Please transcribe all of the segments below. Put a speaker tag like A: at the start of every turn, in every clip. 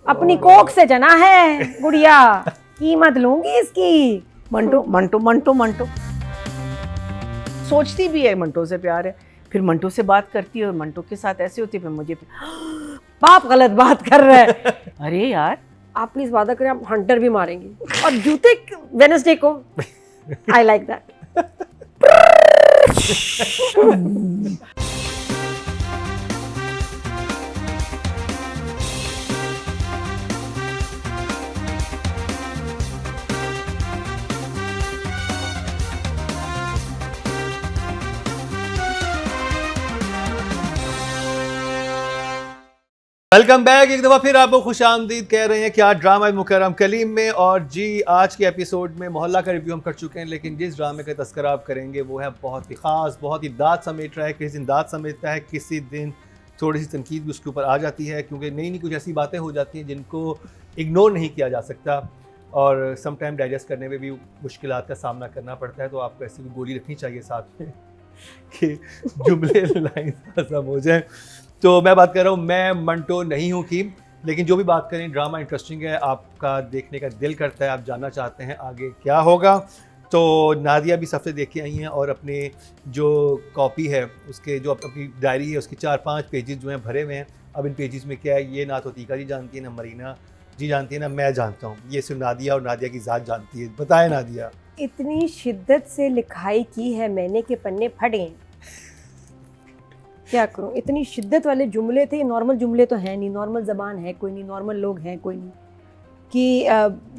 A: अपनी कोख से जना है गुड़िया, कीमत लूंगी इसकी।
B: मंटो मंटो मंटो मंटो सोचती भी है मंटो से प्यार है, फिर मंटो से बात करती है और मंटो के साथ ऐसे होती है, फिर मुझे
A: बाप गलत बात कर रहा है।
B: अरे यार
A: आप प्लीज वादा करें, आप हंटर भी मारेंगे और जूते वेडनेसडे को। I like that.
C: Welcome back. एक दफ़ा फिर आपको खुशामदीद कह रहे हैं कि आज ड्रामा मुकर्रम कलीम में, और जी आज के एपिसोड में मोहल्ला का रिव्यू हम कर चुके हैं, लेकिन जिस ड्रामे का तस्करा आप करेंगे वो है बहुत ही ख़ास, बहुत ही दाद समेट रहा है। किसी दिन दाद समेटता है, किसी दिन थोड़ी सी तनकीद भी उसके ऊपर आ जाती है, क्योंकि नई नई कुछ ऐसी बातें हो जाती हैं जिनको इग्नोर नहीं किया जा सकता और सम टाइम डाइजेस्ट करने में भी मुश्किलात का सामना करना पड़ता है। तो आपको ऐसी भी गोली रखनी चाहिए साथ में कि जुमले लाइन हज़म हो जाए। तो मैं बात कर रहा हूँ, मैं मंटो नहीं हूँ कीम, लेकिन जो भी बात करें ड्रामा इंटरेस्टिंग है, आपका देखने का दिल करता है, आप जानना चाहते हैं आगे क्या होगा। तो नादिया भी सफ़े देख के आई हैं और अपने जो कॉपी है उसके जो अपनी डायरी है उसकी 4-5 पेजेस जो हैं भरे हुए हैं। अब इन पेजेस में क्या है ये ना तो तीका जी जानती है, ना मरीना जी जानती है, ना मैं जानता हूँ, ये सिर्फ नादिया और नादिया की ज़ात जानती है। बताएं नादिया।
A: इतनी शिद्दत से लिखाई की है मैंने कि पन्ने फट गए। क्या करूं, इतनी शिद्दत वाले जुमले थे। नॉर्मल जुमले तो हैं नहीं, नॉर्मल ज़बान है कोई नहीं, नॉर्मल लोग हैं कोई नहीं, कि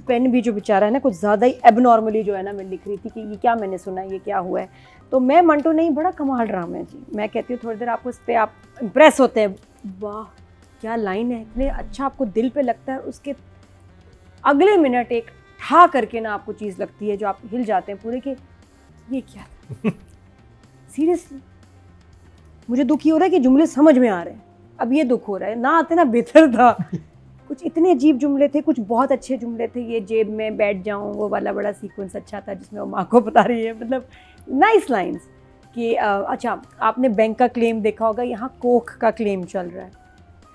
A: पेन भी जो बेचारा है ना कुछ ज़्यादा ही एबनॉर्मली जो है ना मैं लिख रही थी कि ये क्या मैंने सुना, ये क्या हुआ है। तो मैं मंटो नहीं, बड़ा कमाल ड्रामा है जी। मैं कहती हूँ थोड़ी देर आपको इस पर आप इम्प्रेस होते हैं, वाह क्या लाइन है, इतने अच्छा आपको दिल पे लगता है, उसके अगले मिनट एक ठा करके ना आपको चीज़ लगती है जो आप हिल जाते हैं पूरे कि ये क्या था। सीरियसली मुझे दुख ये हो रहा है कि जुमले समझ में आ रहे हैं, अब ये दुख हो रहा है, ना आते ना बेहतर था। कुछ इतने अजीब जुमले थे, कुछ बहुत अच्छे जुमले थे। ये जेब में बैठ जाऊं वो वाला बड़ा सीक्वेंस अच्छा था जिसमें वो माँ को बता रही है, मतलब नाइस लाइंस कि अच्छा आपने बैंक का क्लेम देखा होगा, यहाँ कोक का क्लेम चल रहा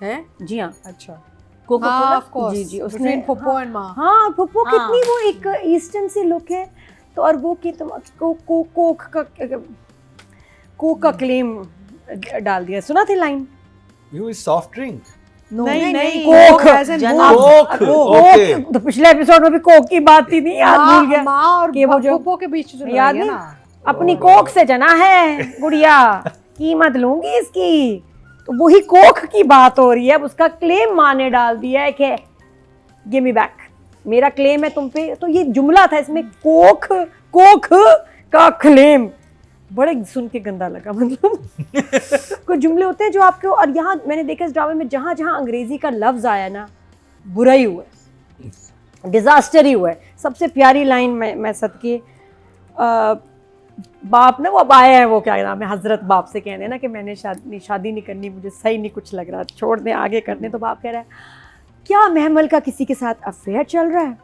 A: है जी हाँ।
D: अच्छा
A: कोको जी जी उसने
D: फुप्पो एंड माँ।
A: हाँ फुप्पो कितनी वो एक ईस्टर्न से लुक है, तो और वो कि तुम कोक का क्लेम डाल दिया। सुना थी line,
C: you is soft drink.
D: नहीं
A: कोक
C: कोक।
A: तो पिछले एपिसोड में भी कोक की बात थी, नहीं याद भूल गया।
D: माँ और
A: कि वो जो
D: फुप्पो के बीच जो
A: याद
D: लड़ाई है
A: नहीं,
D: ना,
A: अपनी कोक से जना है गुड़िया, कीमत लूंगी इसकी। तो वही कोक की बात हो रही है। अब उसका क्लेम माँ ने डाल दिया है कि गिव मी बैक, मेरा क्लेम है तुम पे। तो ये जुमला था इसमें, कोक का क्लेम। बड़े सुन के गंदा लगा, मतलब कुछ जुमले होते हैं जो आपको, और यहाँ मैंने देखा इस ड्रामे में जहाँ जहाँ अंग्रेजी का लफ्ज आया ना बुरा ही हुआ है, डिजास्टर ही हुआ है। सबसे प्यारी लाइन मैं सदके बाप ना वो अब आए हैं, वो क्या नाम है, हजरत बाप से कहने ना कि मैंने शादी नहीं करनी, मुझे सही नहीं कुछ लग रहा, छोड़ दें आगे करने। तो बाप कह रहा है क्या महमल का किसी के साथ अफेयर चल रहा है?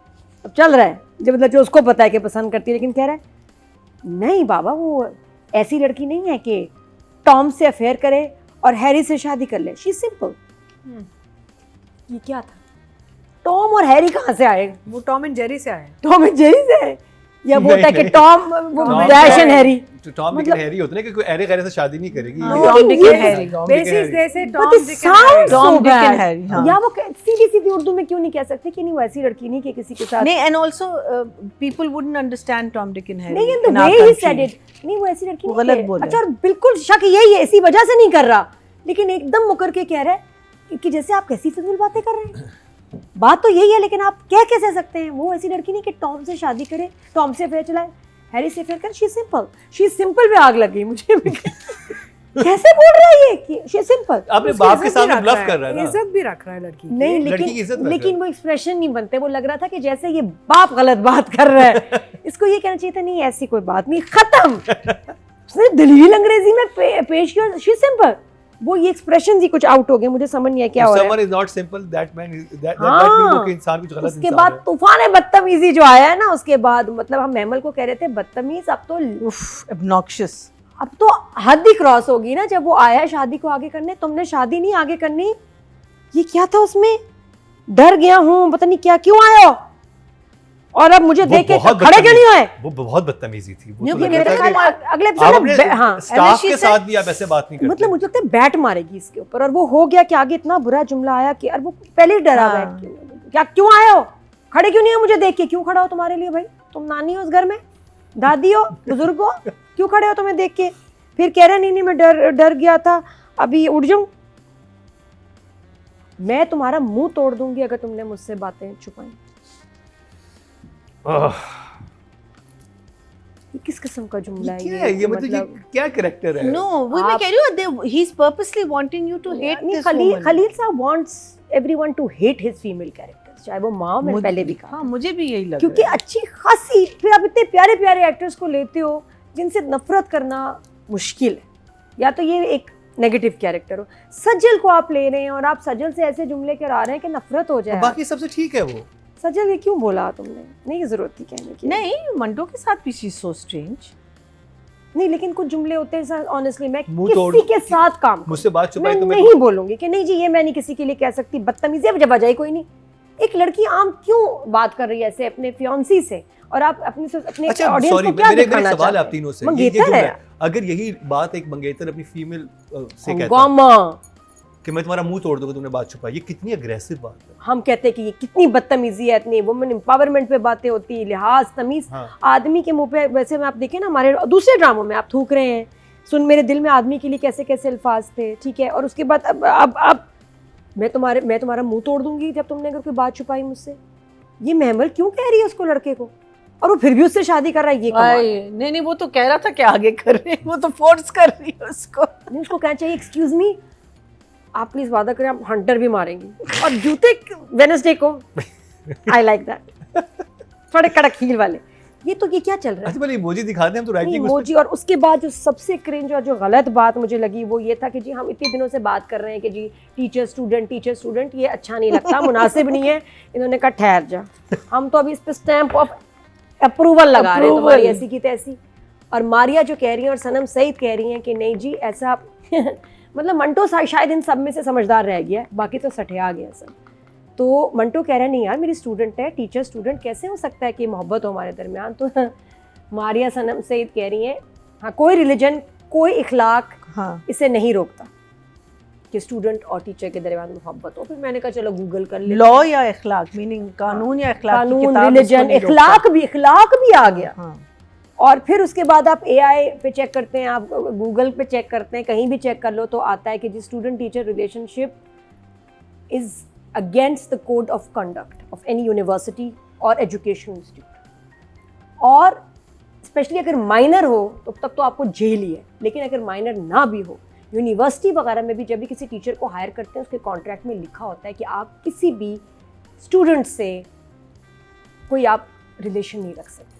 A: अब चल रहा है जब मतलब जो उसको पता है कि पसंद करती है, लेकिन कह रहा है नहीं बाबा वो ऐसी लड़की नहीं है कि टॉम से अफेयर करे और हैरी से शादी कर ले। She simple. ये क्या था, टॉम और हैरी कहाँ से आए?
D: वो टॉम एंड जेरी से आए।
A: टॉम एंड जेरी से, या वो होता है कि Tom dash and Harry,
C: Tom Dick and Harry होते हैं कि कोई अरे गैरे से शादी नहीं करेगी।
D: Tom Dick and Harry basis जैसे टॉम डिक एंड हैरी।
A: या वो सीधी सीधी उर्दू में क्यों नहीं कह सकते कि नहीं वो ऐसी लड़की नहीं कि किसी के साथ
B: नहीं, and also people wouldn't understand Tom Dick and Harry.
A: नहीं, in the way he said it, नहीं वो ऐसी लड़की
B: गलत बोला।
A: अच्छा, और बिल्कुल शक यही है, इसी वजह से नहीं कर रहा, लेकिन एकदम मुकर के कह रहा है कि जैसे आप कैसी फिजूल बातें कर रहे हैं। बात तो यही है, लेकिन आप कह कैसे सकते हैं वो ऐसी लड़की नहीं कि टॉम से शादी करे, टॉम से अफेयर चलाए, हैरी से अफेयर करे। शी सिंपल पे आग लगी मुझे। कैसे बोल रहा है ये कि शी सिंपल?
C: अपने बाप के सामने ब्लफ कर रहा है ना,
D: इज्जत भी रख रहा है लड़की की।
A: नहीं,
C: लड़की की इज्जत रख
A: लेकिन वो एक्सप्रेशन नहीं बनते, वो लग रहा था कि जैसे ये बाप गलत बात कर रहा है। इसको ये कहना चाहिए था नहीं ऐसी कोई बात नहीं, खत्म। उसने दलील अंग्रेजी में पेश किया, शी सिंपल। वो ये एक्सप्रेशन ही कुछ आउट हो गए, मुझे समझ नहीं आया क्या हो रहा है।
C: Someone is not simple, that man is that means कि इंसान कुछ गलत इंसान है।
A: उसके बाद तूफान बदतमीजी जो आया है ना, उसके बाद मतलब हम महमल को कह रहे थे बदतमीज, अब तो
B: obnoxious,
A: अब तो हद ही क्रॉस होगी ना। जब वो आया शादी को आगे करने, तुमने शादी नहीं आगे करनी, ये क्या था उसमें? डर गया हूँ, पता नहीं क्या, क्यों आए हो, और अब मुझे देख के खड़े क्यों नहीं हुए?
C: वो बहुत बदतमीजी थी। वो तो
A: मेरे
C: लगता था कि
A: अगले
C: आप अपने
A: एपिसोड में हाँ
C: स्टाफ के साथ भी आप ऐसे बात नहीं करते।
A: मतलब मुझे लगता है बैट मारेगी इसके ऊपर, और वो हो गया कि आगे इतना बुरा जुमला आया कि और वो पहले ही डरा हुआ है कि क्या, क्यों आए हो, खड़े क्यों नहीं हो मुझे देख के? क्यों खड़ा हो तुम्हारे लिए भाई? तुम नानी हो उस घर में, दादी हो, बुजुर्ग हो, क्यों खड़े हो तुम्हें देख के? फिर कह रहे नहीं मैं डर गया था, अभी उठ जाऊं। मैं तुम्हारा मुंह तोड़ दूंगी अगर तुमने मुझसे बातें छुपाई। ये किस किस्म का जुमला है
C: क्या है ये? मतलब ये क्या कैरेक्टर है?
D: No, वो मैं कह रही हूँ, he's purposely wanting you to hate this woman.
A: Khalil साहब wants everyone to hate his female characters, चाहे वो माँ, मैंने पहले भी कहा।
D: हाँ, मुझे भी यही लगा,
A: क्योंकि अच्छी खासी, फिर आप इतने प्यारे प्यारे एक्टर्स को लेते हो जिनसे नफरत करना मुश्किल है, या तो ये एक नेगेटिव कैरेक्टर हो। सजल को आप ले रहे हैं और आप सजल से ऐसे जुमले करा रहे हैं कि नफरत हो जाए।
C: बाकी सबसे ठीक है वो।
A: सजल ये क्यों बोला तुमने? नहीं जरूरत थी कहने की।
D: नहीं, मंटो के साथ भी she's so strange.
A: नहीं, लेकिन कुछ जुमले होते हैं ऑनेस्टली मैं
C: मुंह तोड़
A: किसी के साथ काम
C: मुझसे बात छुपाई
A: मैं
C: तो
A: नहीं बोलूंगी कि नहीं जी ये मैं नहीं किसी के लिए कह सकती। बदतमीजी अब जब आ जाए कोई नहीं। एक लड़की आम क्यों बात कर रही है ऐसे अपने फियांसी से, और आप अपने
C: अच्छा
A: ऑडियंस
C: सॉरी,
A: को क्या
C: मेरे
A: दिखाना
C: सवाल
A: चाहते
C: आप
A: हैं?
C: तीनों से,
A: मंगेतर है।
C: अगर यही बात एक मंगेतर अपनी फीमेल से कहता
A: हंगामा।
C: कि मैं तुम्हारा मुंह तोड़ दूंगा, तुमने बात छुपाई, ये कितनी अग्रेसिव बात है।
A: हम कहते हैं कि ये कितनी बदतमीजी है, इतनी वुमेन एम्पावरमेंट पे बातें होती, लिहाज तमीज आदमी के मुंह पे। वैसे में आप देखें ना हमारे दूसरे ड्रामों में आप थूक रहे हैं, सुन मेरे दिल में आदमी के लिए कैसे कैसे अल्फाज थे, ठीक है, और उसके बाद अब मैं तुम्हारा मुंह तोड़ दूंगी जब तुमने अगर कोई बात छुपाई मुझसे। ये महमल क्यों कह रही है उसको, लड़के को, और वो फिर भी उससे शादी कर रहा है। ये कमाल है।
D: नहीं, वो तो कह रहा था कि आगे कर रहे हैं, वो तो फोर्स कर रही है उसको।
A: नहीं, उसको कहना चाहिए एक्सक्यूज मी, आप प्लीज वादा करें आप हंटर भी मारेंगी, और जूते वेडनेसडे को आई लाइक दैट, थोड़े कड़क हील वाले। ये क्या चल रहा है?
C: अच्छा पहले इमोजी दिखा दें हम तो राइटिंग
A: इमोजी। और उसके बाद जो सबसे क्रिंज और जो गलत बात मुझे लगी वो ये था कि जी हम इतने दिनों से बात कर रहे हैं कि जी टीचर स्टूडेंट, ये अच्छा नहीं लगता, मुनासिब नहीं है। इन्होंने कहा ठहर जा, हम तो अभी इस पे स्टैंप ऑफ अप्रूवल लगा रहे हैं तुम्हारी ऐसी की तैसी। और मारिया जो कह रही है और सनम सईद कह रही हैं कि नहीं जी ऐसा मतलब मंटो शायद इन सब में से समझदार रह गया, बाकी तो सठिया गया सब। तो मंटो कह रहा है नहीं यार मेरी स्टूडेंट है, टीचर स्टूडेंट कैसे हो सकता है कि मोहब्बत हो हमारे दरमियान। तो मारिया सनम सईद कह रही हैं हाँ कोई रिलीजन कोई इखलाक इसे नहीं रोकता कि स्टूडेंट और टीचर के दरमियान मोहब्बत हो। फिर मैंने कहा चलो गूगल कर ले,
D: लॉ या इखलाक, मीनिंग कानून या इखलाक,
A: कानून, रिलीजन, इखलाक भी आ गया। और फिर उसके बाद आप एआई पे चेक करते हैं, आप गूगल पे चेक करते हैं, कहीं भी चेक कर लो तो आता है कि जी student teacher relationship is against the code of conduct of any university और एजुकेशन इंस्टीट्यूट। और स्पेशली अगर माइनर हो तो तब तो आपको जेल ही है, लेकिन अगर माइनर ना भी हो, यूनिवर्सिटी वगैरह में भी जब भी किसी टीचर को हायर करते हैं उसके कॉन्ट्रैक्ट में लिखा होता है कि आप किसी भी स्टूडेंट से कोई आप रिलेशन नहीं रख सकते,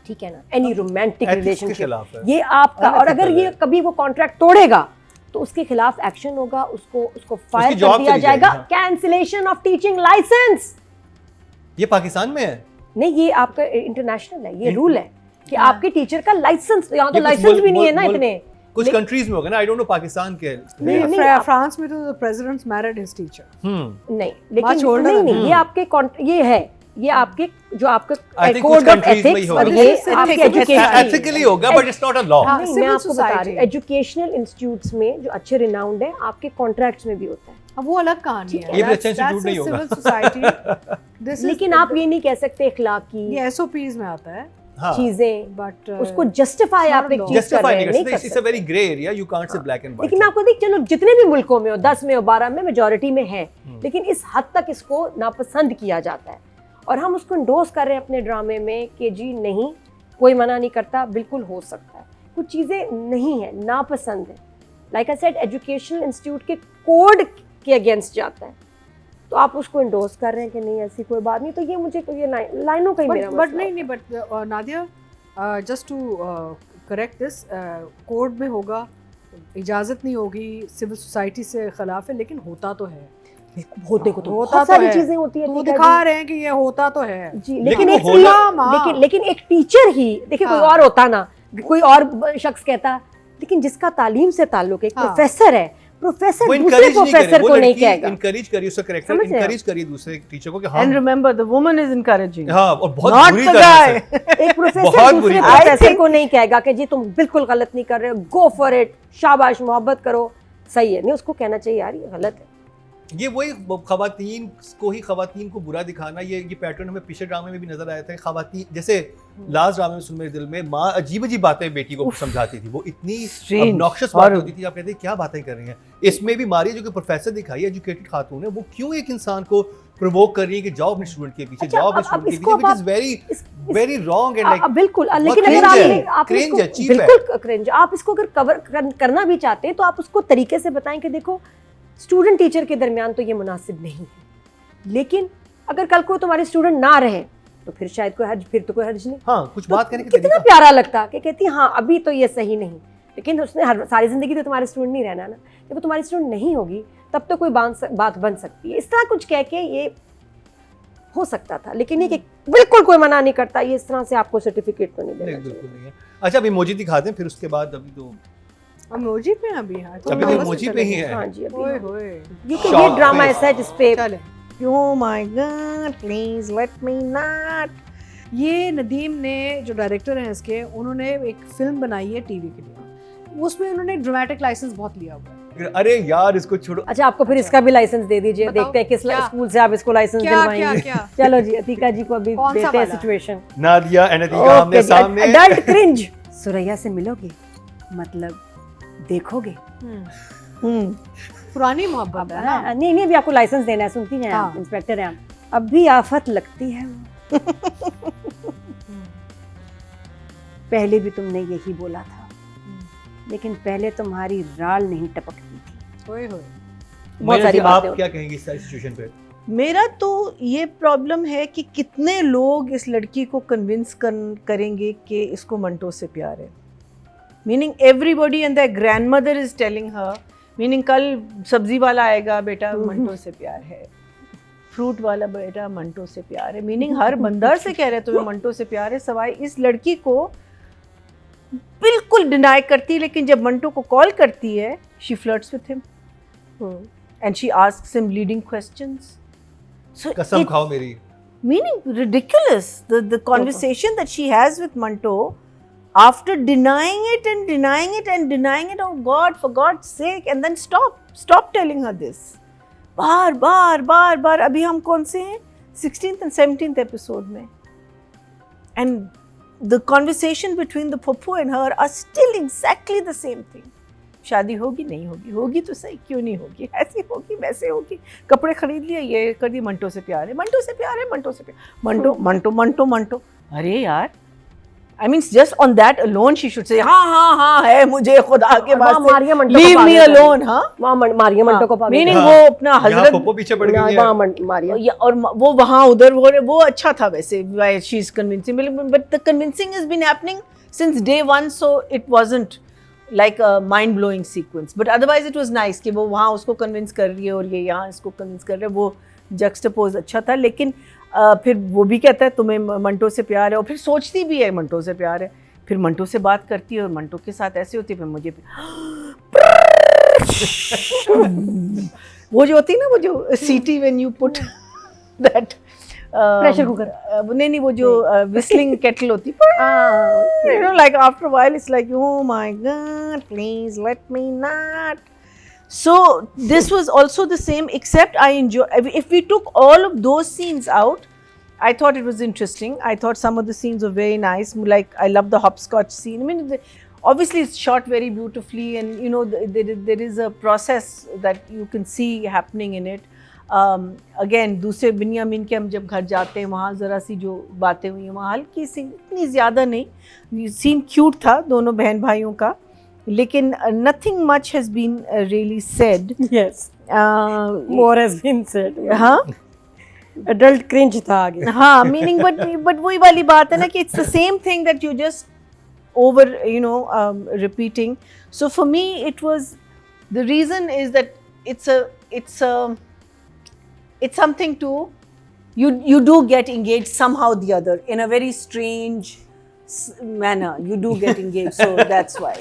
A: ठीक है ना, एनी रोमांटिक रिलेशनशिप ये आपका। और अगर ये कभी वो कॉन्ट्रैक्ट तोड़ेगा तो उसके खिलाफ एक्शन होगा, उसको फायर कर दिया जाएगा, कैंसिलेशन ऑफ टीचिंग लाइसेंस।
C: ये पाकिस्तान में है?
A: नहीं, ये आपका इंटरनेशनल है, ये रूल है कि आपके टीचर का लाइसेंस, यहाँ तो लाइसेंस भी नहीं है ना इतने,
C: कुछ कंट्रीज में होगा ना, आई डोंट नो पाकिस्तान के।
D: फ्रांस में तो the president married his teacher.
A: नहीं, लेकिन नहीं, ये आपके ये है, ये आपके जो आपका कोड ऑफ एथिक्स और ये आपके एजुकेशन
C: एथिकली होगा, but it's not a law.
A: मैं आपको बता रही हूँ एजुकेशनल इंस्टीट्यूट्स में जो अच्छे रिनाउंड है आपके कॉन्ट्रैक्ट्स में भी होता है।
D: अब वो अलग कहानी है,
C: ये भी अच्छा इंस्टीट्यूट नहीं होगा।
D: सिविल सोसाइटी
A: लेकिन आप ये नहीं कह सकते इखलाकी,
D: ये एसओपीज में आता है
A: चीजें,
D: बट
A: उसको जस्टिफाई आप एक चीज कर रहे हैं, नहीं कर सकते।
C: It's a very grey area, you can't say black and white.
A: लेकिन मैं आपको देख, चलो जितने भी मुल्कों में हो, 10 में हो, 12 में, मेजॉरिटी में है, लेकिन इस हद तक इसको नापसंद किया जाता है और हम उसको इंडोर्स कर रहे हैं अपने ड्रामे में कि जी नहीं, कोई मना नहीं करता, बिल्कुल हो सकता है। कुछ चीज़ें नहीं है, नापसंद है, like I said educational institute के कोड के अगेंस्ट जाता है, तो आप उसको इंडोर्स कर रहे हैं कि नहीं ऐसी कोई बात नहीं। तो ये मुझे तो ये लाइनों का ही मेरा
D: बट नहीं, but Nadia just to correct this, code में होगा, इजाज़त नहीं होगी, सिविल सोसाइटी से खिलाफ है, लेकिन होता तो है।
A: होते को तो बहुत सारी चीजें होती है,
D: तो दिखा रहे हैं कि ये होता तो है
A: जी, लेकिन एक टीचर ही देखिए, कोई और होता ना, कोई और शख्स कहता, लेकिन जिसका तालीम से ताल्लुक है, एक प्रोफेसर है, प्रोफेसर
C: वो
A: दूसरे
C: encourage नहीं करे,
A: प्रोफेसर
C: वो
A: को नहीं
C: लड़की
A: कहेगा।
C: encourage करिए, उसका कैरेक्टर
A: समझ रहे हो?
C: encourage करिए दूसरे टीचर को कि हाँ
B: And remember, the woman is encouraging.
C: हाँ, और बहुत
B: Not
C: बुरी
B: the
C: तरह
B: guy.
C: से
A: एक प्रोफेसर
C: बहुत
A: दूसरे
C: बुरी
B: तरह।
A: प्रोफेसर
B: I
A: को नहीं कहेगा कि जी तुम बिल्कुल गलत नहीं कर रहे हो, गो फॉर इट, शाबाश, मोहब्बत करो, सही है। नहीं, उसको कहना चाहिए यार ये गलत है।
C: ये वही खवातीन को बुरा दिखाना, ये पैटर्न हमें पिछले ड्रामे में भी नजर आया था। खवातीन जैसे लास्ट ड्रामे में सुन मेरे दिल में माँ अजीब अजीब बातें बेटी को समझाती थी, वो इतनी
B: Strange,
C: obnoxious बातें
B: horrible.
C: होती थी, आप कहते हैं क्या बातें कर रही हैं। इसमें भी मारिया जो कि प्रोफेसर दिखाई, एजुकेटेड खातून है, वो क्यों एक इंसान को प्रोवोक कर रही है कि जाओ अपने स्टूडेंट के पीछे,
A: अच्छा,
C: जाओ अपने
A: अब
C: स्टूडेंट के
A: इसको
C: पीछे,
A: अब
C: which is very wrong and like
A: बिल्कुल,
C: बहुत
A: लेकिन अगर
C: cringe है,
A: आप
C: cringe
A: इसको
C: है, cheap है।
A: बिल्कुल क्रिंज, आप इसको अगर कवर करना भी चाहते हैं तो आप उसको तरीके से बताएं कि देखो स्टूडेंट टीचर के दरमियान तो ये मुनासिब नहीं है, लेकिन अगर कल को तुम्हारे स्टूडेंट ना रहे तो फिर शायद कोई हर्ज, फिर तो कोई हर्ज नहीं।
C: हाँ, कुछ
A: तो
C: बात करने का
A: कितना
C: तरीका।
A: प्यारा लगता कि कहती हाँ अभी तो ये सही नहीं, लेकिन उसने सारी जिंदगी तो तुम्हारे स्टूडेंट नहीं रहना ना, जब वो तुम्हारी स्टूडेंट नहीं होगी तब तो कोई बात बन सकती है। इस तरह कुछ कह के ये हो सकता था, लेकिन ये कि बिल्कुल कोई मना नहीं करता, ये इस तरह से आपको सर्टिफिकेट तो नहीं
C: नहीं,
A: देना
C: बिल्कुल
A: चाहिए।
C: नहीं है। अच्छा, अभी इमोजी दिखाते हैं, फिर उसके बाद अभी तो
D: इमोजी पे अभी हाँ,
C: अभी तो
D: वापस
C: इमोजी
D: चले
C: पे ही
D: गए।
C: है।
A: हाँ जी, अभी
D: ओए
A: हाँ।
D: होए
A: ये तो
C: Shock
A: ये ड्रामा
C: face.
A: ऐसा है जिसपे
D: चले।
B: Oh my God, please let me not.
D: ये नदीम ने जो डायरेक्टर हैं इसके, उन्होंने एक फिल्म बनाई है टीवी के लिए, उसमें उन्होंने ड्रामेटिक लाइसेंस बहुत लिया हुआ है।
C: अरे यार इसको छोड़ो।
A: अच्छा, आपको फिर इसका भी लाइसेंस दे दीजिए,
D: बताओ,
A: देखते हैं किस
D: क्या?
A: स्कूल से आप इसको लाइसेंस
D: क्या क्या
A: दिलवाएंगे।
D: क्या
A: चलो जी, अतीका जी को अभी
D: कौन सा
A: देते हैं
D: वाला?
A: सिचुएशन।
C: नादिया एंड अतीका आमने सामने।
A: Adult cringe. सुरैया से मिलोगे, मतलब देखोगे।
D: पुरानी मोहब्बत है ना।
A: नहीं नहीं, अभी आपको लाइसेंस देना है, सुनती हैं आप,
D: हाँ।
A: इंस्पेक्टर हैं आप। अब भी आफत लगती है पहले भी तुमने यही बोला था, लेकिन पहले तुम्हारी राल नहीं टपकती थी।
D: ओए होए।
A: बहुत सारी
C: आप
A: बातें
C: क्या कहेंगी इस सारी सिचुएशन पे?
B: मेरा तो ये प्रॉब्लम है कि कितने लोग इस लड़की को कन्विंस करेंगे कि इसको मंटो से प्यार है। Meaning everybody and the grandmother is telling her, meaning कल सब्जी वाला आएगा, बेटा मंटो से प्यार है, फ्रूट वाला बेटा मंटो से प्यार है, मीनिंग हर बंदर से कह रहे तुम्हें मंटो से प्यार है, सवाई इस लड़की को बिल्कुल डिनाई करती है। लेकिन जब मंटो को कॉल करती है, she flirts with him and she asks him leading questions. So
C: कसम खाओ मेरी।
B: meaning ridiculous, the conversation that she has with Manto after denying it and denying it and denying it, oh God, for God's sake, and then stop telling her this बार बार अभी हम कौन से हैं 16th and 17th episode में, and the conversation between the Popo and her are still exactly the same thing. शादी होगी नहीं होगी, होगी तो सही, क्यों नहीं होगी, ऐसी होगी वैसे होगी, कपड़े खरीद लिए, ये कर दी, मंटो से प्यार है, मंटो से प्यार है, मंटो से प्यार, मंटो मंटो मंटो मंटो। अरे यार, I mean just on that alone she should say हाँ है मुझे खुदा के
A: मारिया
B: बाद
A: मंटो को
B: लीव
A: पागल
B: मी
A: कर
B: अलोन।
A: रही है।
B: हाँ,
A: वहाँ मारिया मंटो को पागल
B: मीनिंग
A: कर
B: वो
C: हाँ,
B: अपना
C: यहाँ
B: हजरत
C: पोपो पीछे पड़
A: रही
C: गई
A: है।
C: है।
A: वहाँ मारिया
B: और वो वहाँ उधर वो अच्छा था वैसे, she is convincing, but the convincing has been happening since day one, so it wasn't like a mind blowing sequence, but otherwise it was nice कि वो वहाँ उसको convince कर रही है और ये यहाँ इसको convince कर रहे हैं, वो juxtapose अच्छा था। लेकिन फिर वो भी कहता है तुम्हें मंटो से प्यार है, और फिर सोचती भी है मंटो से प्यार है, फिर मंटो से बात करती है और मंटो के साथ ऐसे होती है, फिर मुझे वो जो होती है ना, वो जो सीटी when you put that
A: pressure cooker,
B: नहीं वो जो whistling kettle होती है, you know, like after a while it's like, oh my God, please let me not. So this was also the same, except I enjoy, if we took all of those scenes out, I thought it was interesting. I thought some of the scenes were very nice, like I love the hopscotch scene. I mean, obviously it's shot very beautifully, and you know there is a process that you can see happening in it. Again दूसरे बिन्यामीन के हम जब घर जाते हैं, वहाँ ज़रा सी जो बातें हुई हैं, वहाँ हल्की सी, इतनी ज़्यादा नहीं, सीन क्यूट था दोनों बहन भाइयों का, लेकिन nothing much has been really said.
A: Yes, more has been said.
B: हाँ,
A: एडल्ट क्रिंज था आगे।
B: हाँ, मीनिंग बट वही वाली बात है ना कि it's the same thing that you just over repeating. So for me it was, the reason is that it's something to, you do get engaged somehow or the other in a very strange manner, you do get engaged, so that's why.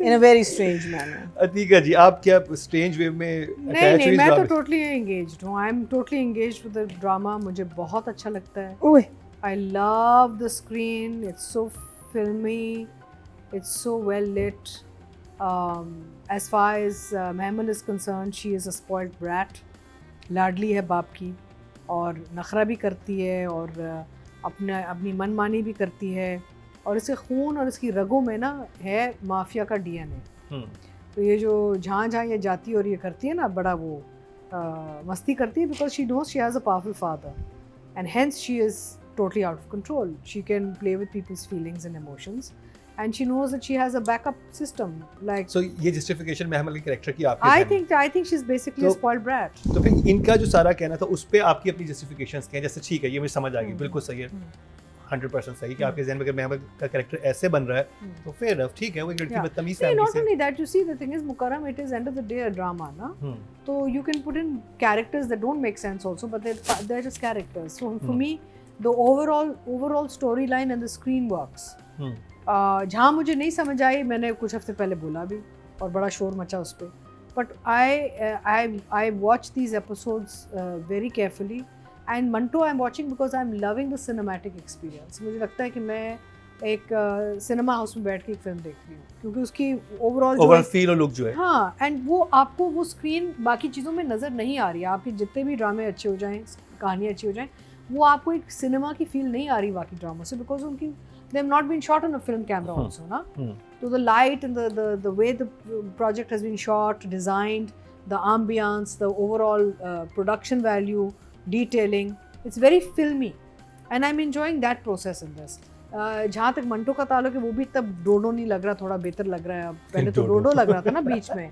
B: in a very strange manner.
C: Atika ji, आप क्या strange वे में
D: नहीं
C: attach
D: नहीं
C: हुई इस
D: मैं तो
C: ड्रामे से?
D: टोटली एंगेज्ड हूँ. I am totally engaged with the drama. मुझे बहुत अच्छा लगता है.
A: ओए
D: I love the screen. It's so filmy. It's so well lit. As far as Mehmal is concerned, she is a spoiled brat. लाडली है बाप की और नखरा भी करती है और अपनी मनमानी भी करती है और इसके खून और इसकी रगों में ना है माफिया का DNA. तो ये जो जहाँ जहाँ ये जाती है और ये करती है ना बड़ा वो मस्ती करती है because she knows she has a powerful father and hence she is totally out of control. She can play with people's feelings and emotions and she knows that she has a backup system like
C: So ये justification महमल के character की आपके
D: I think she's basically a
C: तो-
D: spoiled brat.
C: तो फिर इनका जो सारा कहना था उस पे आपकी अपनी जस्टिफिकेशंस क्या है? जैसे ठीक है, ये मुझे समझ आ गई, बिल्कुल सही है, 100% सही कि आपके ज़हन में अगर महमल का कैरेक्टर ऐसे बन रहा है तो फेयर है, ठीक है, वो एक लड़की
D: Yeah.
C: बदतमीज
D: See,
C: फैमिली
D: not
C: से.
D: only that, you see, the thing is, Mukarram, it is end of the day a drama, na? So you can put in characters that don't make sense also, but they're just characters. So for me, the overall storyline and the screen works. जहाँ मुझे नहीं समझ आई, मैंने कुछ हफ्ते पहले बोला भी और बड़ा शोर मचा उस पर. But I watch these episodes very carefully. And Manto I'm watching because I'm loving the cinematic experience. मुझे लगता है कि मैं एक सिनेमा हाउस में बैठ के एक फिल्म देख रही हूँ क्योंकि उसकी ओवरऑल
C: फील और लुक जो है.
D: हाँ एंड वो आपको वो स्क्रीन बाकी चीज़ों में नज़र नहीं आ रही है. आपके जितने भी ड्रामे अच्छे हो जाएं, कहानियाँ अच्छी हो जाएं, वो आपको एक सिनेमा की फील नहीं आ रही बाकी ड्रामों से बिकॉज उनकी they have not been shot on a film camera also, na? So the light and the way the project has been shot, designed, the ambience, the overall production value, detailing, it's very filmy and I'm enjoying that process in this. जहाँ तक मंटो का ताल्लुक है वो भी तब डोडो नहीं लग रहा, थोड़ा बेहतर लग रहा है अब. पहले तो डोडो लग रहा था ना बीच में.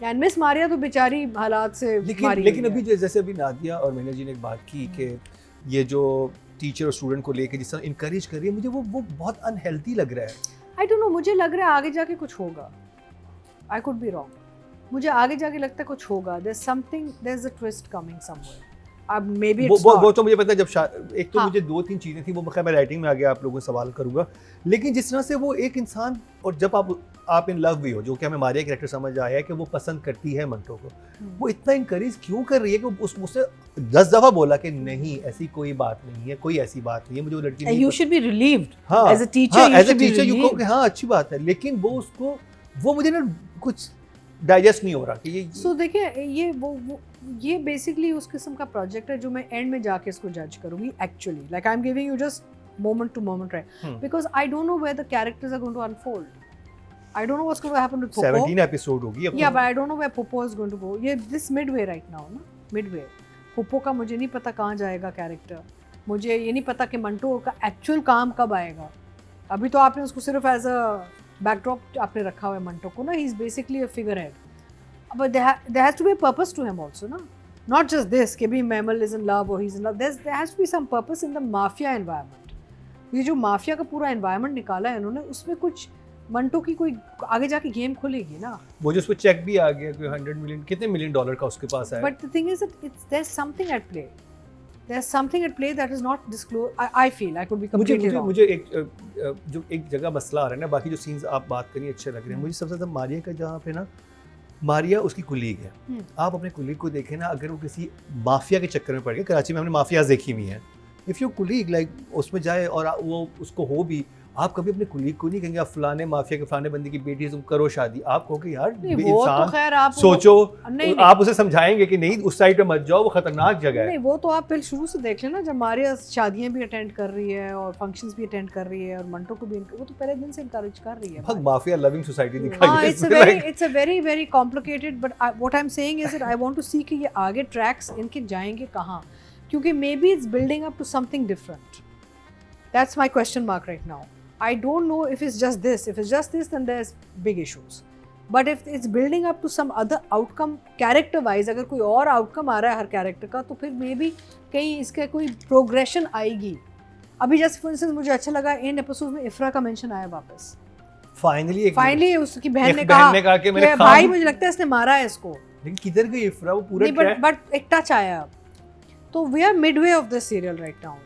D: एंड मिस मारिया तो बेचारी हालात से मारी
C: लेकिन
D: गई
C: अभी
D: है.
C: जैसे अभी नादिया और मैंने जी ने एक बात की कि ये जो टीचर और स्टूडेंट को लेके जिस तरह इनकरेज कर रही है, मुझे वो बहुत अनहेल्दी लग रहा है.
D: आई डोंट नो, मुझे लग रहा है आगे जाके कुछ होगा. I could be wrong. मुझे आगे जाके लगता है कुछ होगा. There something, there is a twist coming somewhere. अब मे बी इट्स
C: वो तो मुझे पता है. जब एक तो
D: हाँ.
C: मुझे 2-3 चीज़ें थी वो मैं राइटिंग में आगे आप लोगों से सवाल करूंगा. लेकिन जिस तरह से वो एक इंसान, और जब आप इन लव भी हो, जो कि हमें मारिया कैरेक्टर समझ आया है कि वो पसंद करती है मंटो को, वो इतना इनकरेज क्यों कर रही है कि उससे 10 दफ़ा बोला कि नहीं ऐसी कोई बात नहीं है, कोई ऐसी बात नहीं है, मुझे वो लड़की नहीं
B: You should be relieved.
C: हाँ,
B: As a teacher,
C: हाँ,
B: you
C: as a
B: should be
C: teacher, you
B: relieved.
C: को कि हाँ अच्छी बात है, लेकिन वो मुझे ना कुछ डाइजेस्ट नहीं हो रहा कि ये
D: सो देखिए ये बेसिकली उस किस्म का प्रोजेक्ट है जो मैं एंड में जाके इसको जज करूंगी actually. Like I am giving you just moment to moment, right? Because I don't know where the characters are going to unfold. I don't know what's going to happen with Popo.
C: 17 episode होगी अब.
D: या but I don't know where Popo is going to go. ये this midway right now ना, midway. Popo का मुझे नहीं पता कहाँ जाएगा कैरेक्टर. मुझे ये नहीं पता कि मंटो का एक्चुअल काम कब आएगा. अभी तो आपने उसको सिर्फ एज अ बैकड्रॉप आपने रखा हुआ है मंटो को ना. He is basically a figure head. But there has to be a purpose to him also, na? Not just this, कि भी Mehmal is in love or he's in love. There has to be some purpose in the mafia environment. ये जो mafia का पूरा environment निकाला है इन्होंने, उसमें कुछ मंटो की कोई आगे जाके गेम खुलेगी ना.
C: वो जो उस पर चेक भी आ गया कि 100 मिलियन, कितने मिलियन डॉलर का उसके पास है.
D: But the thing is that there's something at play. There's something at play that is not disclosed. I feel I could be completely wrong.
C: मुझे एक जगह मसला आ रहा है ना. बाकी जो सीन्स आप बात करिए अच्छे लग रहे हैं. मुझे सबसे ज़्यादा मारिया का, जहाँ पे ना मारिया उसकी कुलीग है. आप अपने कुलीग को देखें ना, अगर वो किसी माफिया के चक्कर में पड़ गया, कराची में हमने माफियाज देखी हुई हैं. इफ़ यू कुलीग लाइक उसमें जाए और वो उसको हो भी, आप कभी अपने कुलीग को नहीं कहेंगे आप फलाने माफिया के फलाने बंदे की बेटी है, तुम करो शादी. आप कहोगे यार
D: नहीं, वो तो
C: इंसान
D: खैर आप
C: सोचो.
D: नहीं,
C: आप उसे समझाएंगे कि नहीं उस साइड पे मत जाओ, वो खतरनाक जगह है.
D: नहीं, वो तो आप पहले शुरू से देख लेना. जब मारिया शादियां भी अटेंड कर रही है और फंक्शंस भी अटेंड कर रही है और मंटो को भी वो तो पहले दिन से इनकरेज कर रही है.
C: बहुत माफिया लविंग सोसाइटी दिखाई
D: हाँ,
C: है
D: it's a very very complicated, but what I'm saying is that I want to see कि ये आगे ट्रैक्स इनके जाएंगे कहाँ, क्योंकि maybe it's building up to something different. That's my question mark right now. I don't know if it's just this. If it's just this, then there's big issues. But if it's building up to some other outcome, character wise, अगर कोई और outcome आ रहा है हर character का, तो फिर maybe कहीं इसका कोई progression आएगी. अभी जैसे for instance मुझे अच्छा लगा इन एपिसोड में इफ्रा का मेंशन आया वापस. फाइनली उसकी बहन ने कहा कि भाई मुझे लगता है इसने मारा है इसको.
C: लेकिन किधर गई इफ्रा? वो पूरा
D: नहीं, बट एक टच आया. तो we are midway of this serial right now.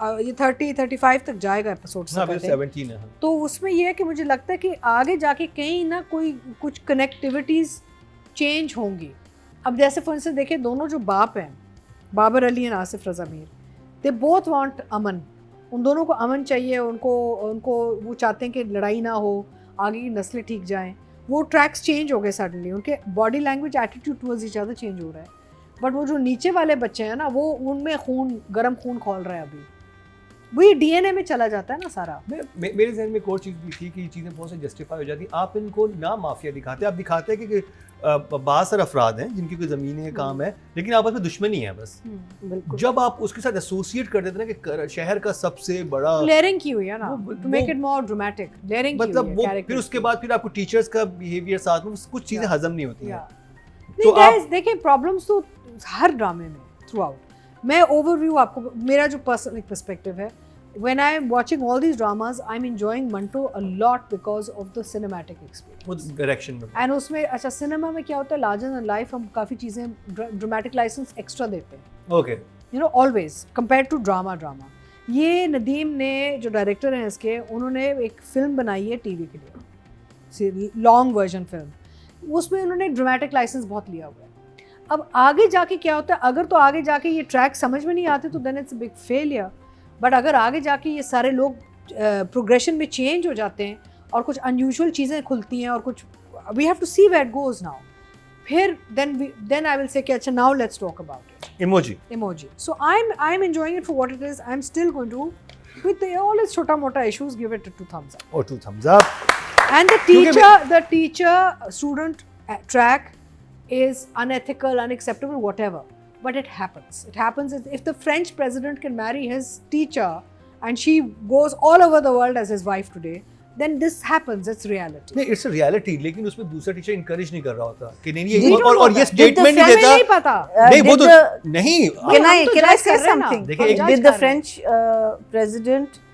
D: ये 30-35 तक जाएगा एपिसोड से
C: हाँ अभी
D: पहले।
C: 17 है।
D: तो उसमें ये है कि मुझे लगता है कि आगे जाके कहीं ना कोई कुछ कनेक्टिविटीज़ चेंज होंगी। अब जैसे फॉर इंस्टेंस देखिए, दोनों जो बाप हैं, Babar Ali and Asif Raza Mir, they both want Aman. उन दोनों को अमन चाहिए, उनको वो चाहते हैं कि लड़ाई ना हो, आगे की नस्लें ठीक जाएं। वो ट्रैक्स चेंज हो गए सडनली, उनके body language attitude towards each other change हो रहा है। बट वो जो नीचे वाले बच्चे हैं ना, वो उनमें गर्म खून खोल रहा है अभी। वो ये डीएनए में चला जाता है ना सारा।
C: मेरे जहन में एक और चीज़ भी थी कि ये चीज़ें बहुत से जस्टिफाई हो जाती। आप इनको ना माफिया दिखाते हैं, आप दिखाते हैं कि बहुत सारे अफराद हैं जिनकी कोई ज़मीनें काम है, लेकिन आपस में दुश्मनी है बस।
A: बिल्कुल।
C: जब आप उसके साथ एसोसिएट कर देते हैं ना कि शहर का सबसे बड़ा
D: लेयरिंग की हुई है ना,
C: वो-
D: to make it more dramatic. Layering
C: मतलब वो, फिर उसके बाद फिर आपको टीचर्स का बिहेवियर साथ में कुछ चीज़ें
D: Yeah.
C: हजम नहीं होती हैं।
D: नहीं
C: तो
D: guys, देखिए प्रॉब्लम्स तो हर ड्रामे में थ्रू आउट। मैं ओवरव्यू आपको, मेरा जो पर्सनल पर्सपेक्टिव है, when I am watching all these dramas, I'm enjoying Manto a lot because of the cinematic experience.
C: वो डायरेक्शन में
D: एंड उसमें अच्छा सिनेमा में क्या होता है, लार्जर देन लाइफ हम काफ़ी चीज़ें ड्रामेटिक लाइसेंस एक्स्ट्रा देते हैं,
C: okay
D: you know, always compare to drama. ये नदीम ने, जो डायरेक्टर हैं इसके, उन्होंने एक फिल्म बनाई है टीवी के लिए, लॉन्ग वर्जन फिल्म। उसमें उन्होंने ड्रामेटिक लाइसेंस बहुत लिया हुआ है। अब आगे जाके क्या होता है, अगर तो आगे जाके ये ट्रैक समझ में नहीं आते तो then it's a big failure. But अगर आगे जाके ये सारे लोग प्रोग्रेशन में चेंज हो जाते हैं और कुछ अनयूजुअल चीज़ें खुलती हैं और कुछ, we have to see where it goes now, फिर देन आई विल से कि अच्छा now let's talk about it. Emoji. So I'm enjoying it for what it is. I'm still going to, with all its chota mota issues, give it a 2 thumbs up.
C: और 2 thumbs up।
D: And the teacher student track is unethical, unacceptable, whatever. But it happens. It happens if the French president can marry his teacher and she goes all over the world as his wife today, then this happens. It's reality.
C: नहीं, it's a reality, लेकिन उसमें दूसरा teacher encourage नहीं कर रहा होता कि नहीं
D: We
C: ये,
D: don't
C: और
D: know
C: ये
D: that.
C: स्टेटमेंट नहीं
D: हमें
C: देता।
D: नहीं पता।
C: नहीं वो
B: did
C: तो
B: the-
C: नहीं
B: Can
D: हम
B: I
D: तो
B: can I
D: judge
B: say
D: कर रहे हैं ना।
B: something?
C: देखिए,
D: हम judge
B: Did the
D: कर रहे हैं।
B: French president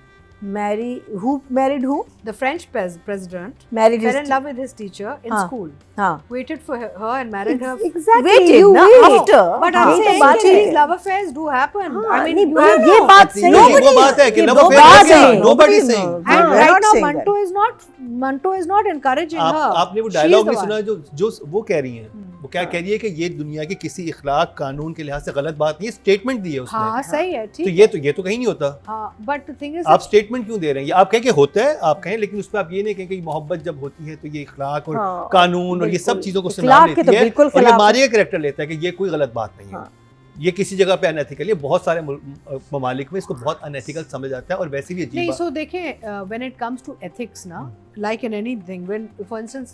B: married who?
D: The French president
B: Married
D: fell
B: his
D: in love with his teacher in
B: हाँ.
D: school.
B: हाँ.
D: Waited for her and married her.
A: Exactly.
B: Waited,
A: you
B: ना,
A: wait.
B: after.
D: But
B: हाँ,
D: I'm
B: ये तो
D: saying
B: बात
D: कि
B: है।
D: these love affairs do happen.
A: हाँ,
D: I mean,
A: नहीं,
D: you
A: ये
D: know.
A: बात सही
C: नहीं,
A: है।
C: वो बात है कि
B: ये
C: love
B: दो
C: affair
B: बात
C: क्या?
B: है।
C: Nobody
B: Nobody
C: saying।
B: knows।
D: And
B: We're
D: right
B: not
D: now,
B: saying
D: Manto is not encouraging her.
C: आपने वो
D: She is
C: डायलॉग
D: the
C: भी
D: one.
C: सुना है जो वो कह रही हैं, वो क्या कह रही है कि ये दुनिया के किसी इखलाक कानून के लिहाज से गलत बात नहीं है, स्टेटमेंट दी है उसने।
D: हाँ सही है,
C: तो
D: ठीक।
C: ये तो कहीं नहीं होता।
D: हाँ, but the thing is,
C: आप स्टेटमेंट क्यों दे रहे हैं? ये आप कहें कि होता है, आप कहें, लेकिन उस पर आप ये नहीं कहें कि मोहब्बत जब होती है तो ये इखलाक और
A: हाँ,
C: कानून और ये सब
A: बिल्कुल।
C: चीज़ों को
A: इखलाक
C: नाम
A: के
C: लेती
A: तो
C: है
A: बिल्कुल
C: और ये
A: खिलाफ
C: मारिया कैरेक्टर लेता है कि ये कोई गलत बात नहीं है।
A: हाँ।
C: ये किसी जगह पे अनएथिकल है, बहुत सारे ममालिक में इसको बहुत अनएथिकल समझ जाता है और वैसे भी अजीब
D: नहीं,
C: बात।
D: so देखें, when it comes to ethics ना, like in anything, when for instance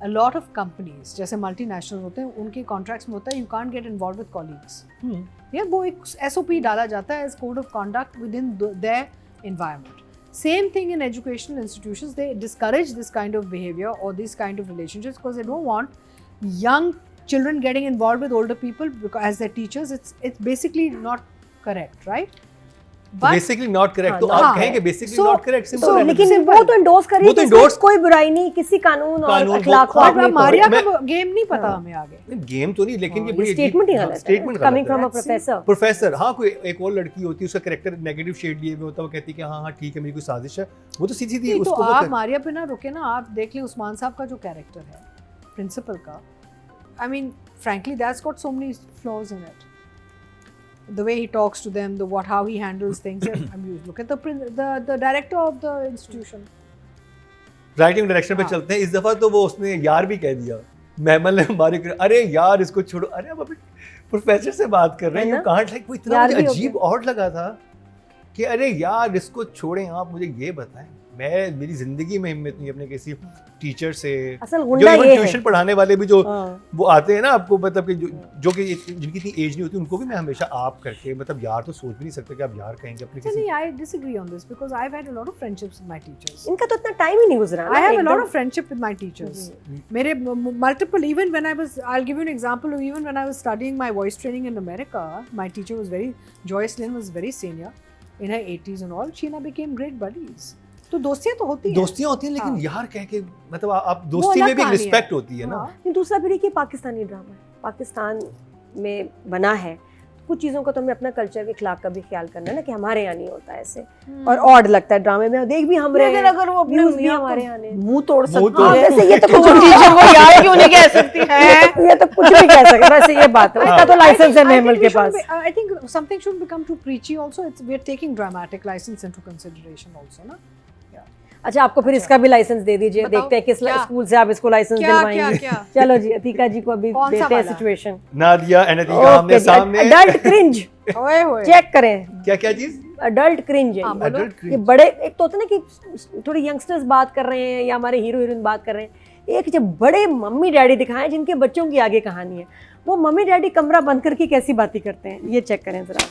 D: a lot of companies जैसे multinationals होते हैं, उनके contracts में होता है you can't get involved with colleagues. Yeah, वो एक SOP डाला जाता है as code of conduct within their environment. Same thing in educational institutions, they discourage this kind of behavior or these kind of relationships because they don't want young children getting involved with older people because as their teachers. It's basically not correct, right?
C: Basically not correct, तो
A: हाँ,
C: आप कहें कि basically
D: so-
C: not correct,
A: तो
C: simple है।
A: लेकिन
D: simple.
A: वो तो इंडोर्स कर रही
C: वो तो
A: है कि इसमें
C: endorse-
A: कोई बुराई नहीं, किसी कानून और
C: कानून
A: अखलाक
C: वो-
A: को
C: और
A: आपने
C: मैं-
D: मारिया
C: मैं-
D: का गेम नहीं पता
C: हाँ।
D: हमें आगे।
C: गेम तो नहीं, लेकिन ये
D: हाँ,
C: बड़ी
A: स्टेटमेंट ही गलत है,
C: statement
A: coming from a
D: That's it.
A: Professor.
C: Professor, हाँ कोई एक और लड़की होती है, उसका कैरेक्टर नेगेटिव शेड लिए हुए होता है, वो कहती है कि हाँ हाँ ठीक है मेरी कोई साजिश है, वो तो सीधी सीधी
D: नहीं, तो
C: उसको वो
D: आप
C: कर-
D: मारिया पे ना रुके ना, आप देख लें उस्मान साहब का जो कैरेक्टर है प्रिंसिपल का, I mean frankly that's got so many flaws in it. The way he talks to them, how he handles things. I mean, look at the director of the institution.
C: Writing direction पे
D: हाँ।
C: चलते हैं। इस दफा तो वो उसने यार भी कह दिया, महमल ने हमारे, अरे यार इसको छोड़ो, अरे अब अपने प्रोफेसर से बात कर रहे हैं,
A: है
C: यू
A: ना?
C: कांट, लाइक वो इतना
A: यार
C: मुझे
A: भी हो
C: अजीब ऑड लगा था कि अरे यार इसको छोड़ें, आप मुझे ये बताएं, मैं मेरी जिंदगी में हिम्मत नहीं अपने किसी टीचर से,
A: असल
C: जो
A: गुंडा
C: इवन
A: ये
C: ट्यूशन
A: है।
C: पढ़ाने वाले भी जो
A: हाँ।
C: वो आते हैं ना आपको, मतलब कि जो कि जिनकी इतनी एज नहीं होती, उनको भी मैं हमेशा आप करके, मतलब यार तो सोच भी नहीं सकते कि आप यार कहेंगे अपने किसी।
D: नहीं, I disagree on this because I've had a lot of friendships with my teachers.
A: इनका तो इतना टाइम ही नहीं गुजरा ना,
D: I have a lot
A: एकदम-
D: of friendship with my teachers. मेरे multiple, even when I was, I'll give you an example of even when I was studying my voice training in America, my teacher was Joyce Lynn was very senior, in her 80s and all. She and I became great buddies. तो दोस्तियाँ तो होती हैं।
C: दोस्तियाँ होती हैं, लेकिन
D: हाँ।
C: यार कह के, मतलब आप दोस्ती
D: अलग
C: में भी
D: कहानी है।
C: रिस्पेक्ट होती है ना।
D: हाँ।
A: नहीं, दूसरा फिर ये कि पाकिस्तानी ड्रामा है, पाकिस्तान में बना है, कुछ चीज़ों का तो हमें अपना कल्चर के खिलाफ का भी ख्याल करना है ना कि हमारे यहाँ नहीं होता ऐसे, और ऑड लगता है ड्रामे में, देख भी हम रहे
B: लेकिन
A: हैं,
B: अगर वो अपने
A: views भी
B: मियाँ
A: हमारे
B: को
A: यहाँ नहीं।
B: मुंह तोड़
C: मुंह
B: सकती
C: तोड़-
B: है,
A: वैसे ये तो
B: तो
A: कुछ
B: टीचर को यार क्यों नहीं कह सकती है?
A: ये तो कुछ भी कह सकते, वैसे ये बात है, इसका तो लाइसेंस है महमल के पास।
D: I think something shouldn't become too preachy also. We're taking dramatic license into consideration also, ना?
A: अच्छा, आपको फिर इसका भी लाइसेंस दे दीजिए,
D: बताओ,
A: देखते हैं किस
D: क्या?
A: स्कूल से आप इसको लाइसेंस
D: क्या
A: दिलवाएंगे।
D: क्या
A: चलो जी, अतीका जी को अभी
D: कौन सा
A: देते हैं
D: वाला?
A: सिचुएशन।
C: नादिया एंड अतीका हमने सामने
A: अडल्ट क्रिंज
D: ओए होए।
A: चेक करें,
C: क्या क्या चीज?
A: अडल्ट क्रिंज है
D: हाँ,
A: ये।
D: बोलो।
C: Adult
A: ये
C: cringe।
A: बड़े, एक तो होता है ना कि थोड़े यंगस्टर्स बात कर रहे हैं या हमारे हीरो हीरोइन बात कर रहे हैं, एक जब बड़े मम्मी डैडी दिखाएं जिनके बच्चों की आगे कहानी है, वो मम्मी डैडी कमरा बंद करके कैसी बातें करते हैं, ये चेक करें जरा।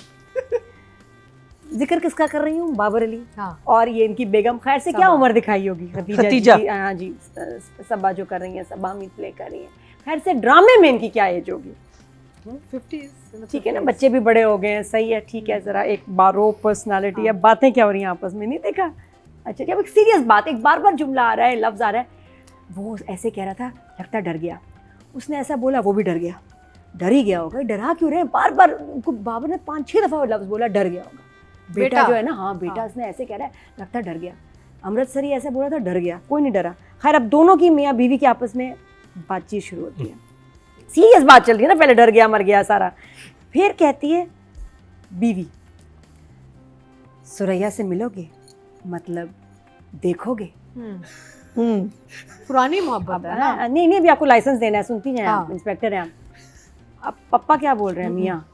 A: जिक्र किसका कर रही हूँ? बाबर अली
D: हाँ।
A: और ये इनकी बेगम, खैर से क्या
D: सबा।
A: उम्र दिखाई होगी?
B: खतीजा।
A: जी, हाँ जी, सबा जो कर रही है, सबा मीत प्ले कर रही है, खैर से ड्रामे में इनकी क्या एज होगी?
D: 50s।
A: ठीक है ना, बच्चे भी बड़े हो गए हैं, सही है, ठीक है, जरा एक बारो पर्सनालिटी है, बातें क्या हो रही हैं आपस में, नहीं देखा? अच्छा, जब एक सीरियस बात, एक बार बार जुमला आ रहा है, लफ्ज आ रहा है, वो ऐसे कह रहा था, लगता डर गया, उसने ऐसा बोला, वो भी डर गया, डर ही गया होगा, डरा क्यों रहे? बार बार उनको बाबर ने 5-6 दफा वो लफ्ज बोला, डर गया होगा। बेटा
D: बेटा।
A: जो है ना, हाँ बेटा, उसने ऐसे कह रहा है, लगता डर गया। अमृतसरी ऐसे बोला था, डर गया, कोई नहीं डरा। खैर, अब दोनों की मियाँ बीवी के आपस में बातचीत शुरू होती है, सीरियस बात चल रही है ना, पहले डर गया मर गया सारा, फिर कहती है बीवी, सुरैया से मिलोगे, मतलब देखोगे?
D: पुरानी मोहब्बत है ना।
A: नहीं नहीं, अभी आपको लाइसेंस देना है, सुनती हैं आप,
D: हाँ।
A: इंस्पेक्टर हैं आप। अब पप्पा क्या बोल रहे हैं? मियाँ,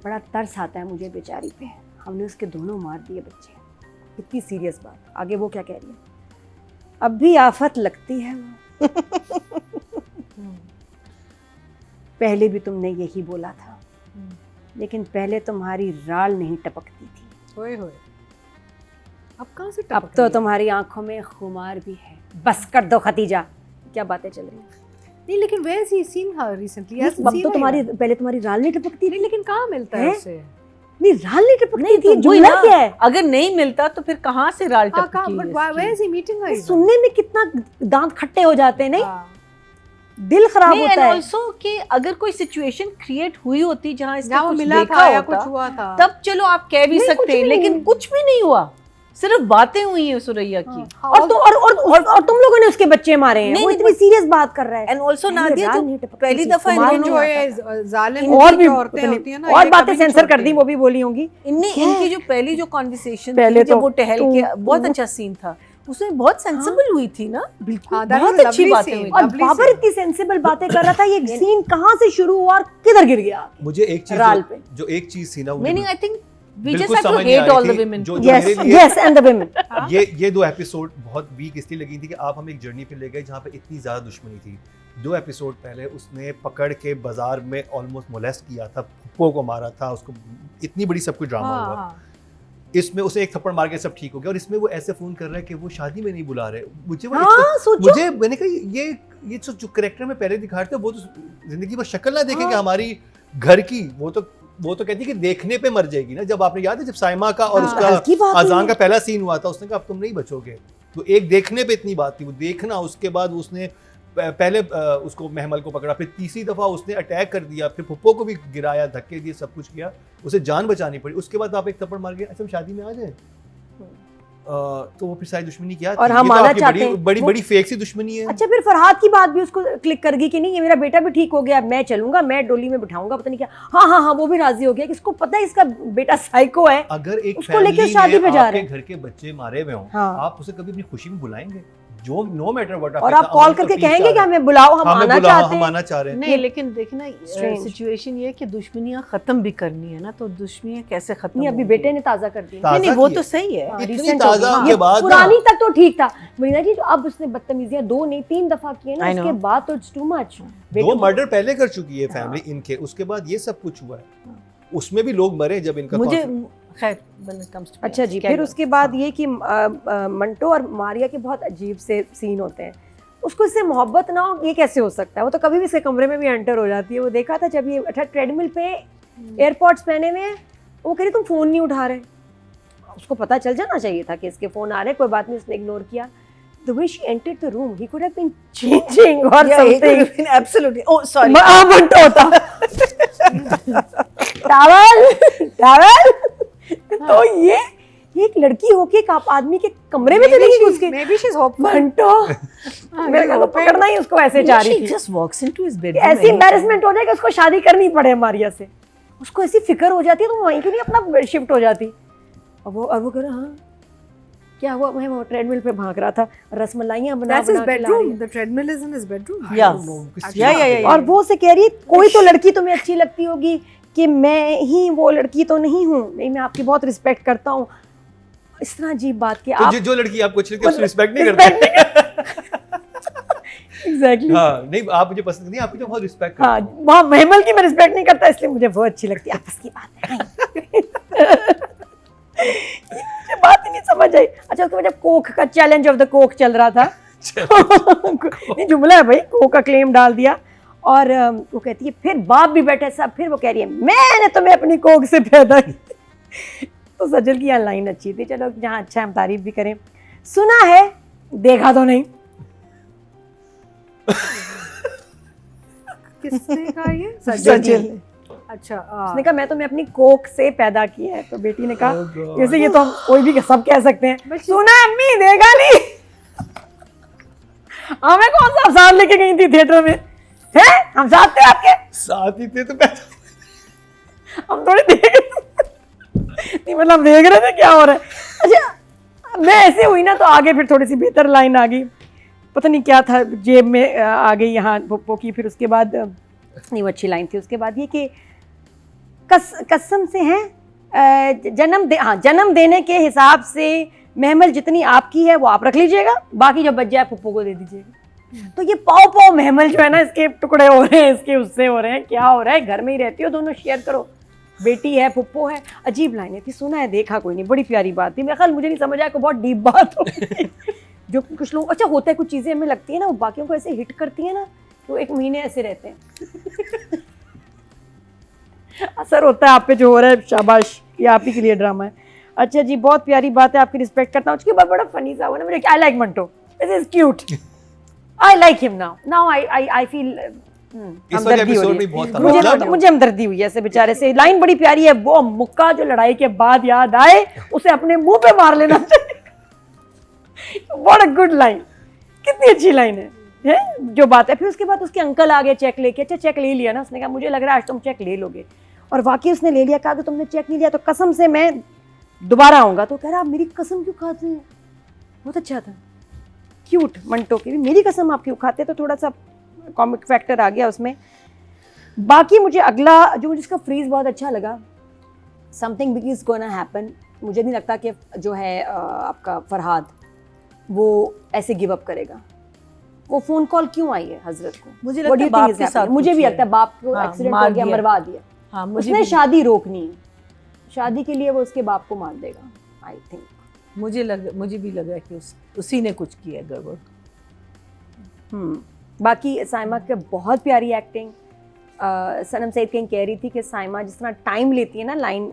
A: बड़ा तरस आता है मुझे बेचारी पे, हमने उसके दोनों मार दिए बच्चे। इतनी सीरियस बात, आगे वो क्या कह रही है? अब भी आफत लगती है वो, पहले भी तुमने यही बोला था, लेकिन पहले तुम्हारी राल नहीं टपकती थी,
D: ओए होए। अब कहाँ से
A: अब
D: टपक
A: तो
D: रही है?
A: तुम्हारी आंखों में खुमार भी है। बस कर दो खतीजा, क्या बातें चल रही हैं?
D: नहीं, लेकिन where has he seen her recently? He hasn't
A: अब
D: seen
A: तो
D: her
A: तुम्हारी,
D: even.
A: पहले तुम्हारी राल नहीं टपकती
D: नहीं,
A: थी,
D: लेकिन कहाँ मिलता है
A: हैं?
D: उसे?
A: नहीं राल नहीं टपकती
B: नहीं,
A: थी,
B: तो वही
A: जुमला
B: ना,
A: क्या है?
B: अगर नहीं मिलता तो फिर कहाँ से राल
D: हाँ, कहाँ?
B: टपकी
D: But
B: है
D: where
B: इसकी?
D: is he meeting her even?
A: सुनने में कितना दांत खट्टे हो जाते हैं, नहीं?
D: हाँ।
A: दिल खराब
B: नहीं,
A: होता
B: and
A: है।
B: also कि अगर कोई सिचुएशन क्रिएट हुई होती जहाँ इसने
D: जहाँ वो
B: कुछ
D: मिला
B: देखा
D: था या
B: होता,
D: कुछ हुआ था,
B: तब चलो आप कह भी
A: नहीं, कुछ
B: सकते हैं,
A: भी
B: लेकिन
A: नहीं।
B: कुछ भी नहीं हुआ, सिर्फ बातें हुई हैं सुरैया की।
D: हाँ,
A: और तुम लोगों ने उसके बच्चे मारे हैं,
B: नहीं,
A: वो
B: नहीं,
A: इतनी सीरियस बात कर रहा है।
B: एंड ऑल्सो
A: पहले
B: नादिया
A: राल
B: जो
A: नहीं टपकती
B: पहली
A: थी,
B: दफा
A: तुम्हारे
B: इन्होंने
D: जो
A: नहीं
D: ये जालिम
A: और
D: की
A: भी
D: औरतें होती हैं ना,
A: और
D: ये
A: बातें
D: कभी नहीं
A: सेंसर कर
D: छोड़ती
A: दी, वो भी बोली होंगी।
B: इनकी जो पहली जो कॉन्वर्सेशन
A: पहले
B: थी जब
A: तो
B: वो टहल के, बहुत अच्छा सीन था, उसमें बहुत सेंसिबल हुई थी ना,
D: हाँ, that
B: बहुत
D: was a
B: अच्छी
D: lovely
B: बातें
D: scene,
B: हुई।
A: और
D: lovely
A: बाबर
D: scene.
A: इतनी सेंसिबल बातें कर रहा था, ये सीन कहाँ से शुरू हुआ और किधर गिर गया?
C: मुझे एक चीज
A: राल पे।
C: जो एक चीज थी ना, वो
B: मीनिंग आई थिंक वी
C: बिल्कुल
B: जस्ट हैव
C: समझ
B: टू
C: नहीं आ
B: हेट
C: रही
B: ऑल द
C: थी,
B: वुमेन।
C: जो
A: यस
C: मेरे लिए
A: यस एंड द वुमेन।
C: ये 2 एपिसोड बहुत वीक इसलिए लगी थी कि आप हमें एक जर्नी पे ले गए जहाँ पे इतनी ज़्यादा दुश्मनी थी। 2 एपिसोड पहले उसने पकड़ के बाजार में ऑलमोस्ट मोलेस्ट किया था, फुप्पो को मारा था, उसको इतनी बड़ी सब कुछ ड्रामा
D: हाँ,
C: हुआ।
D: हाँ.
C: इसमें उसे एक थप्पड़ मार के सब ठीक हो गया, और इसमें वो ऐसे फोन कर रहा है कि वो शादी में नहीं बुला रहे मुझे। वो
A: हाँ, सोचो।
C: मुझे मैंने कहा ये जो करेक्टर में पहले दिखाते हैं वो तो जिंदगी में शक्ल ना देखेंगे हमारी घर की, वो तो कहती है कि देखने पे मर जाएगी ना। जब आपने याद है जब साइमा का और
D: हाँ,
A: हल्की
C: उसका
A: बात
C: अजान
A: है।
C: का पहला सीन हुआ था, उसने कहा अब तुम नहीं बचोगे, तो एक देखने पे इतनी बात थी, वो देखना। उसके बाद उसने पहले उसको महमल को पकड़ा, फिर तीसरी दफा उसने अटैक कर दिया, फिर फुप्पो को भी गिराया, धक्के दिए, सब कुछ किया, उसे जान बचानी पड़ी। उसके बाद आप एक थप्पड़ मार के अच्छा हम शादी में आ जाए, तो वो फिर सारी दुश्मनी क्या थी?
A: और हम
C: ये तो
A: आना
C: आपकी
A: चाहते हैं।
C: बड़ी
A: वो-
C: बड़ी फेक सी दुश्मनी है।
A: अच्छा, फिर फरहाद की बात भी उसको क्लिक कर गई कि नहीं ये मेरा बेटा भी ठीक हो गया, मैं चलूंगा, मैं डोली में बिठाऊंगा, पता नहीं क्या। हाँ हाँ हाँ, वो भी राजी हो गया कि इसको पता है इसका बेटा साइको है।
C: अगर एक
A: उसको लेके
C: फैमिली
A: शादी
C: में
A: पे जा
C: आपके
A: रहे हैं।
C: घर के बच्चे मारे हुए हों,
A: हाँ।
C: आप उसे कभी अपनी खुशी में बुलाएंगे? जो नो मैटर व्हाट
A: और आप कॉल करके कहेंगे कि हमें बुलाओ, हम आना चाहते
C: हम
A: हैं।
C: आना चाह रहे हैं।
B: नहीं, लेकिन देखना
A: Strange.
B: सिचुएशन ये है कि दुश्मनियां खत्म भी करनी है ना, तो दुश्मनियां कैसे खत्म
A: नहीं, अभी
B: होंगी?
A: बेटे ने ताज़ा कर दी।
C: ताज़ा
B: नहीं, वो
C: की
B: तो
C: है।
B: सही है।
A: हाँ,
C: इतनी
A: recent
C: ताज़ा
A: होगी।
C: के
A: ये
C: बाद ना-
A: पुरानी तक तो ठीक था मरीना जी, जो अब उसने बदतमीजियां 2 नहीं 3 दफा की है ना,
B: I know.
A: उसके बाद तो इट्स टू मच।
C: 2 मर्डर पहले कर चुकी है फैमिली इनके, उसके बाद ये सब कुछ हुआ है। उसमें भी लोग मरे जब इनका
B: मुझे
C: conflict-
B: खैर when it comes to
A: अच्छा जी,
B: carry
A: फिर
B: on.
A: उसके बाद ये कि मंटो और मारिया के बहुत अजीब से सीन होते हैं। उसको इससे मोहब्बत ना हो, ये कैसे हो सकता है? वो तो कभी भी इसके कमरे में भी एंटर हो जाती है। वो देखा था जब ये ट्रेडमिल पे एयरपॉड्स पहने हुए हैं, वो कह रही तुम फ़ोन नहीं उठा रहे। उसको पता चल जाना चाहिए था कि इसके फ़ोन आ रहे, कोई बात नहीं, उसने इग्नोर किया। The way she entered the room, he could have been changing or
B: Yeah, he could
A: something.
B: have been absolutely. Oh, sorry.
A: Manto होता टावल टावल। तो ये एक लड़की होके एक आप आदमी के कमरे में चली घुस के।
D: Maybe she's hopeful.
A: मंटो मेरे को तो पकड़ना ही उसको ऐसे चाह रही
B: She
A: थी।
B: just walks into his bedroom.
A: ऐसी एम्बैरेसमेंट हो जाए कि उसको शादी करनी पड़े मारिया से। उसको ऐसी फिक्र हो जाती है तो वहीं क्यों नहीं अपना बेड शिफ्ट हो जाती। और वो कह रहा हाँ क्या हुआ, मैं वो ट्रेडमिल पे भाग रहा था, रसमलाइयाँ बना
D: That's his
A: बना के ला रही
D: bedroom.
A: है।
D: The treadmill is in his bedroom.
B: Yeah. Yeah.
A: और वो से कह रही है कोई तो लड़की तुम्हें अच्छी लगती होगी कि मैं ही वो लड़की तो नहीं हूँ, नहीं मैं आपकी बहुत रिस्पेक्ट करता हूँ। इस तरह अजीब बात कि
C: तो
A: आप
C: जो लड़की आपको अच्छी लगती है उसको रिस्पेक्ट नहीं करते।
A: एग्जैक्टली
C: हाँ नहीं आप मुझे पसंद नहीं, आपकी तो बहुत रिस्पेक्ट
A: हाँ
C: करता हूँ।
A: वहाँ महमल की मैं रिस्पेक्ट नहीं करता इसलिए मुझे वो अच्छी लगती है। आपस की बात है। ये बात ही नहीं समझ आई। अच्छा उसके बाद जब कोक का चैलेंज ऑफ द कोक चल रहा था ये जुमला है भाई, कोक का क्लेम डाल दिया और वो कहती है फिर बाप भी बैठे सब, फिर वो कह रही है मैंने तुम्हें अपनी कोक से पैदा किया। तो सजल की यहाँ लाइन अच्छी थी, चलो जहाँ अच्छा हम तारीफ भी करें। सुना है देखा तो नहीं।
D: किसने कहा ये?
A: सजल ने।
D: अच्छा
A: उसने कहा मैं तुम्हें अपनी कोक से पैदा किया है। तो बेटी ने कहा
C: Oh God.
A: जैसे ये तो हम कोई भी सब कह सकते हैं।
D: But she-
A: सुना अम्मी देखा नहीं। हमें कौन सा साथ लेके गई थी थिएटर में, हैं हम साथ थे आपके,
C: साथ ही थे तो मैं
A: हम थोड़ी देख नहीं मतलब हम देख रहे थे क्या हो रहा है। अच्छा मैं ऐसे हुई ना तो आगे फिर थोड़ी सी बेहतर लाइन आ गई, पता नहीं क्या था जेब में आ गई यहाँ पप्पो की। फिर उसके बाद नहीं वो अच्छी लाइन थी। उसके बाद ये कि कसम से हैं जन्म देने के हिसाब से महमल जितनी आपकी है वो आप रख लीजिएगा, बाकी जो बच जाए पप्पू को दे दीजिएगा। तो ये पाव पाव महमल जो है ना इसके टुकड़े हो रहे हैं, इसके उससे हो रहे हैं, क्या हो रहा है, घर में ही रहती हो दोनों शेयर करो, बेटी है पुप्पो है। अजीब लाइनें थी, सुना है देखा कोई नहीं, बड़ी प्यारी बात थी। मेरे ख्याल मुझे नहीं समझ आया कोई बहुत डीप बात हो जो कुछ लोग अच्छा होता है, कुछ चीज़ें हमें लगती है ना वो बाकियों को ऐसे हिट करती है ना तो एक महीने ऐसे रहते हैं। असर होता है आप पे जो हो रहा है, शाबाश ये आप ही के लिए ड्रामा है। अच्छा जी बहुत प्यारी बात है, आपकी रिस्पेक्ट करता हूँ। उसके बाद बड़ा फनी सा हुआ ना मेरे, I like Manto, this is cute, I like him now I feel
C: इस वाले एपिसोड में बहुत था
A: मुझे हमदर्दी हुई है ऐसे बेचारे से। लाइन बड़ी प्यारी है, वो मुक्का जो लड़ाई के बाद याद आए उसे अपने मुंह पे मार लेना चाहिए। व्हाट अ गुड लाइन, कितनी अच्छी लाइन है जो बात है। फिर उसके बाद उसके अंकल आ गए चेक लेके। अच्छा चेक ले लिया ना, उसने कहा मुझे लग रहा है आज तुम चेक ले लोगे, और वाकई उसने ले लिया। कहा कि तुमने चेक नहीं लिया तो कसम से मैं दोबारा आऊंगा। तो कह रहा आप मेरी कसम क्यों खाते हैं, बहुत अच्छा था, क्यूट मंटो की भी मेरी कसम आप क्यों खाते। तो थोड़ा सा कॉमिक फैक्टर आ गया उसमें। बाकी मुझे अगला जो मुझे इसका फ्रीज बहुत अच्छा लगा, something big is gonna happen. मुझे नहीं लगता कि जो है आपका फरहाद वो ऐसे गिव अप करेगा। वो फोन कॉल क्यों आई है हजरत को,
B: मुझे
A: What do
B: लगता है
A: you
B: बाप
A: think
B: के
A: is
B: साथ
A: happening? मुझे
B: कुछ
A: भी
B: है।
A: लगता है बाप को
B: हाँ,
A: एक्सीडेंट
B: मार
A: हो गया,
B: दिया।
A: मरवा दिया।
B: हाँ मुझे
A: उसने
B: भी,
A: शादी रोकनी है, शादी के लिए वो उसके बाप को मार देगा आई थिंक।
B: मुझे भी लगा कि उसी ने कुछ किया गड़बड़।
A: बाकी साइमा के बहुत प्यारी एक्टिंग। सनम सईद कहीं कह रही थी कि साइमा जिस तरह टाइम लेती है ना लाइन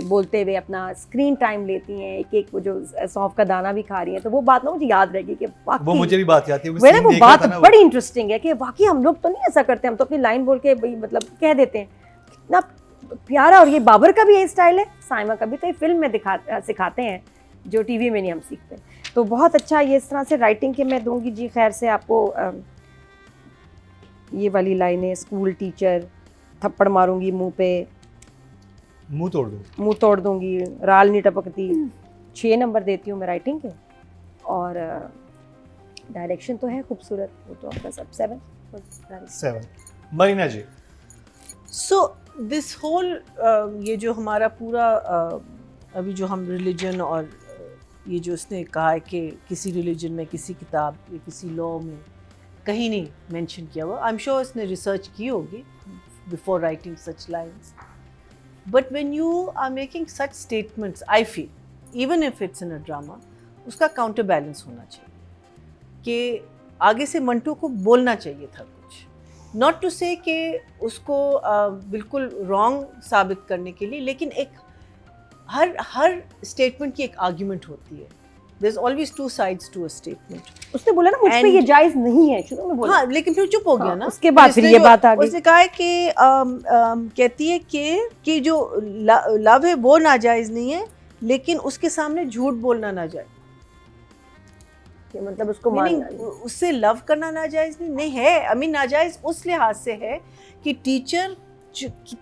A: बोलते हुए, अपना स्क्रीन टाइम लेती हैं, एक एक वो जो सौंफ का दाना भी खा रही हैं, तो वो बात ना मुझे याद रहेगी कि
C: वो
A: वाकई
C: मुझे भी बात याद थी,
A: वो ना वो बात बड़ी इंटरेस्टिंग है कि वाकई हम लोग तो नहीं ऐसा करते, हम तो अपनी लाइन बोल के भाई मतलब कह देते हैं, कितना प्यारा। और ये बाबर का भी यही स्टाइल है, साइमा का भी, तो ये फिल्म में सिखाते हैं जो टीवी में नहीं हम सीखते। तो बहुत अच्छा ये इस तरह से राइटिंग के मैं दूंगी जी खैर से आपको। ये वाली लाइनें, स्कूल टीचर, थप्पड़ मारूंगी मुंह पे, मुंह तोड़ दूंगी, राल नहीं टपकती, 6 नंबर देती हूँ मैं राइटिंग के। और डायरेक्शन तो है खूबसूरत, वो तो आपका सब 7।
C: मरीना जी
B: सो दिस होल ये जो हमारा पूरा अभी जो हम रिलीजन और ये जो उसने कहा है कि किसी रिलीजन में, किसी किताब या किसी लॉ में कहीं नहीं मेंशन किया हुआ, आई एम श्योर इसने रिसर्च की होगी before writing such lines. But when you are making such statements, I feel even if it's in a drama, उसका काउंटर बैलेंस होना चाहिए कि आगे से मंटो को बोलना चाहिए था कुछ, नॉट टू से कि उसको बिल्कुल रॉन्ग साबित करने के लिए, लेकिन एक हर स्टेटमेंट की एक आर्ग्यूमेंट होती है there's always two sides to a statement.
A: उसने बोला ना मुझ पे
B: And-
A: ये जायज नहीं है, शुरू में बोला।
B: हाँ, लेकिन फिर चुप हो गया
A: हाँ,
B: ना।
A: उसके बाद फिर
B: इसने
A: ये
B: जो-
A: बात आ गई।
B: उसने कहा है कि कहती है कि जो लव है वो नाजायज नहीं है, लेकिन उसके सामने झूठ बोलना नाजायज।
A: कि मतलब उसको
B: मीनिंग
A: मानना नहीं।
B: उससे लव करना नाजायज नहीं है। आई मीन नाजायज उस लिहाज से है कि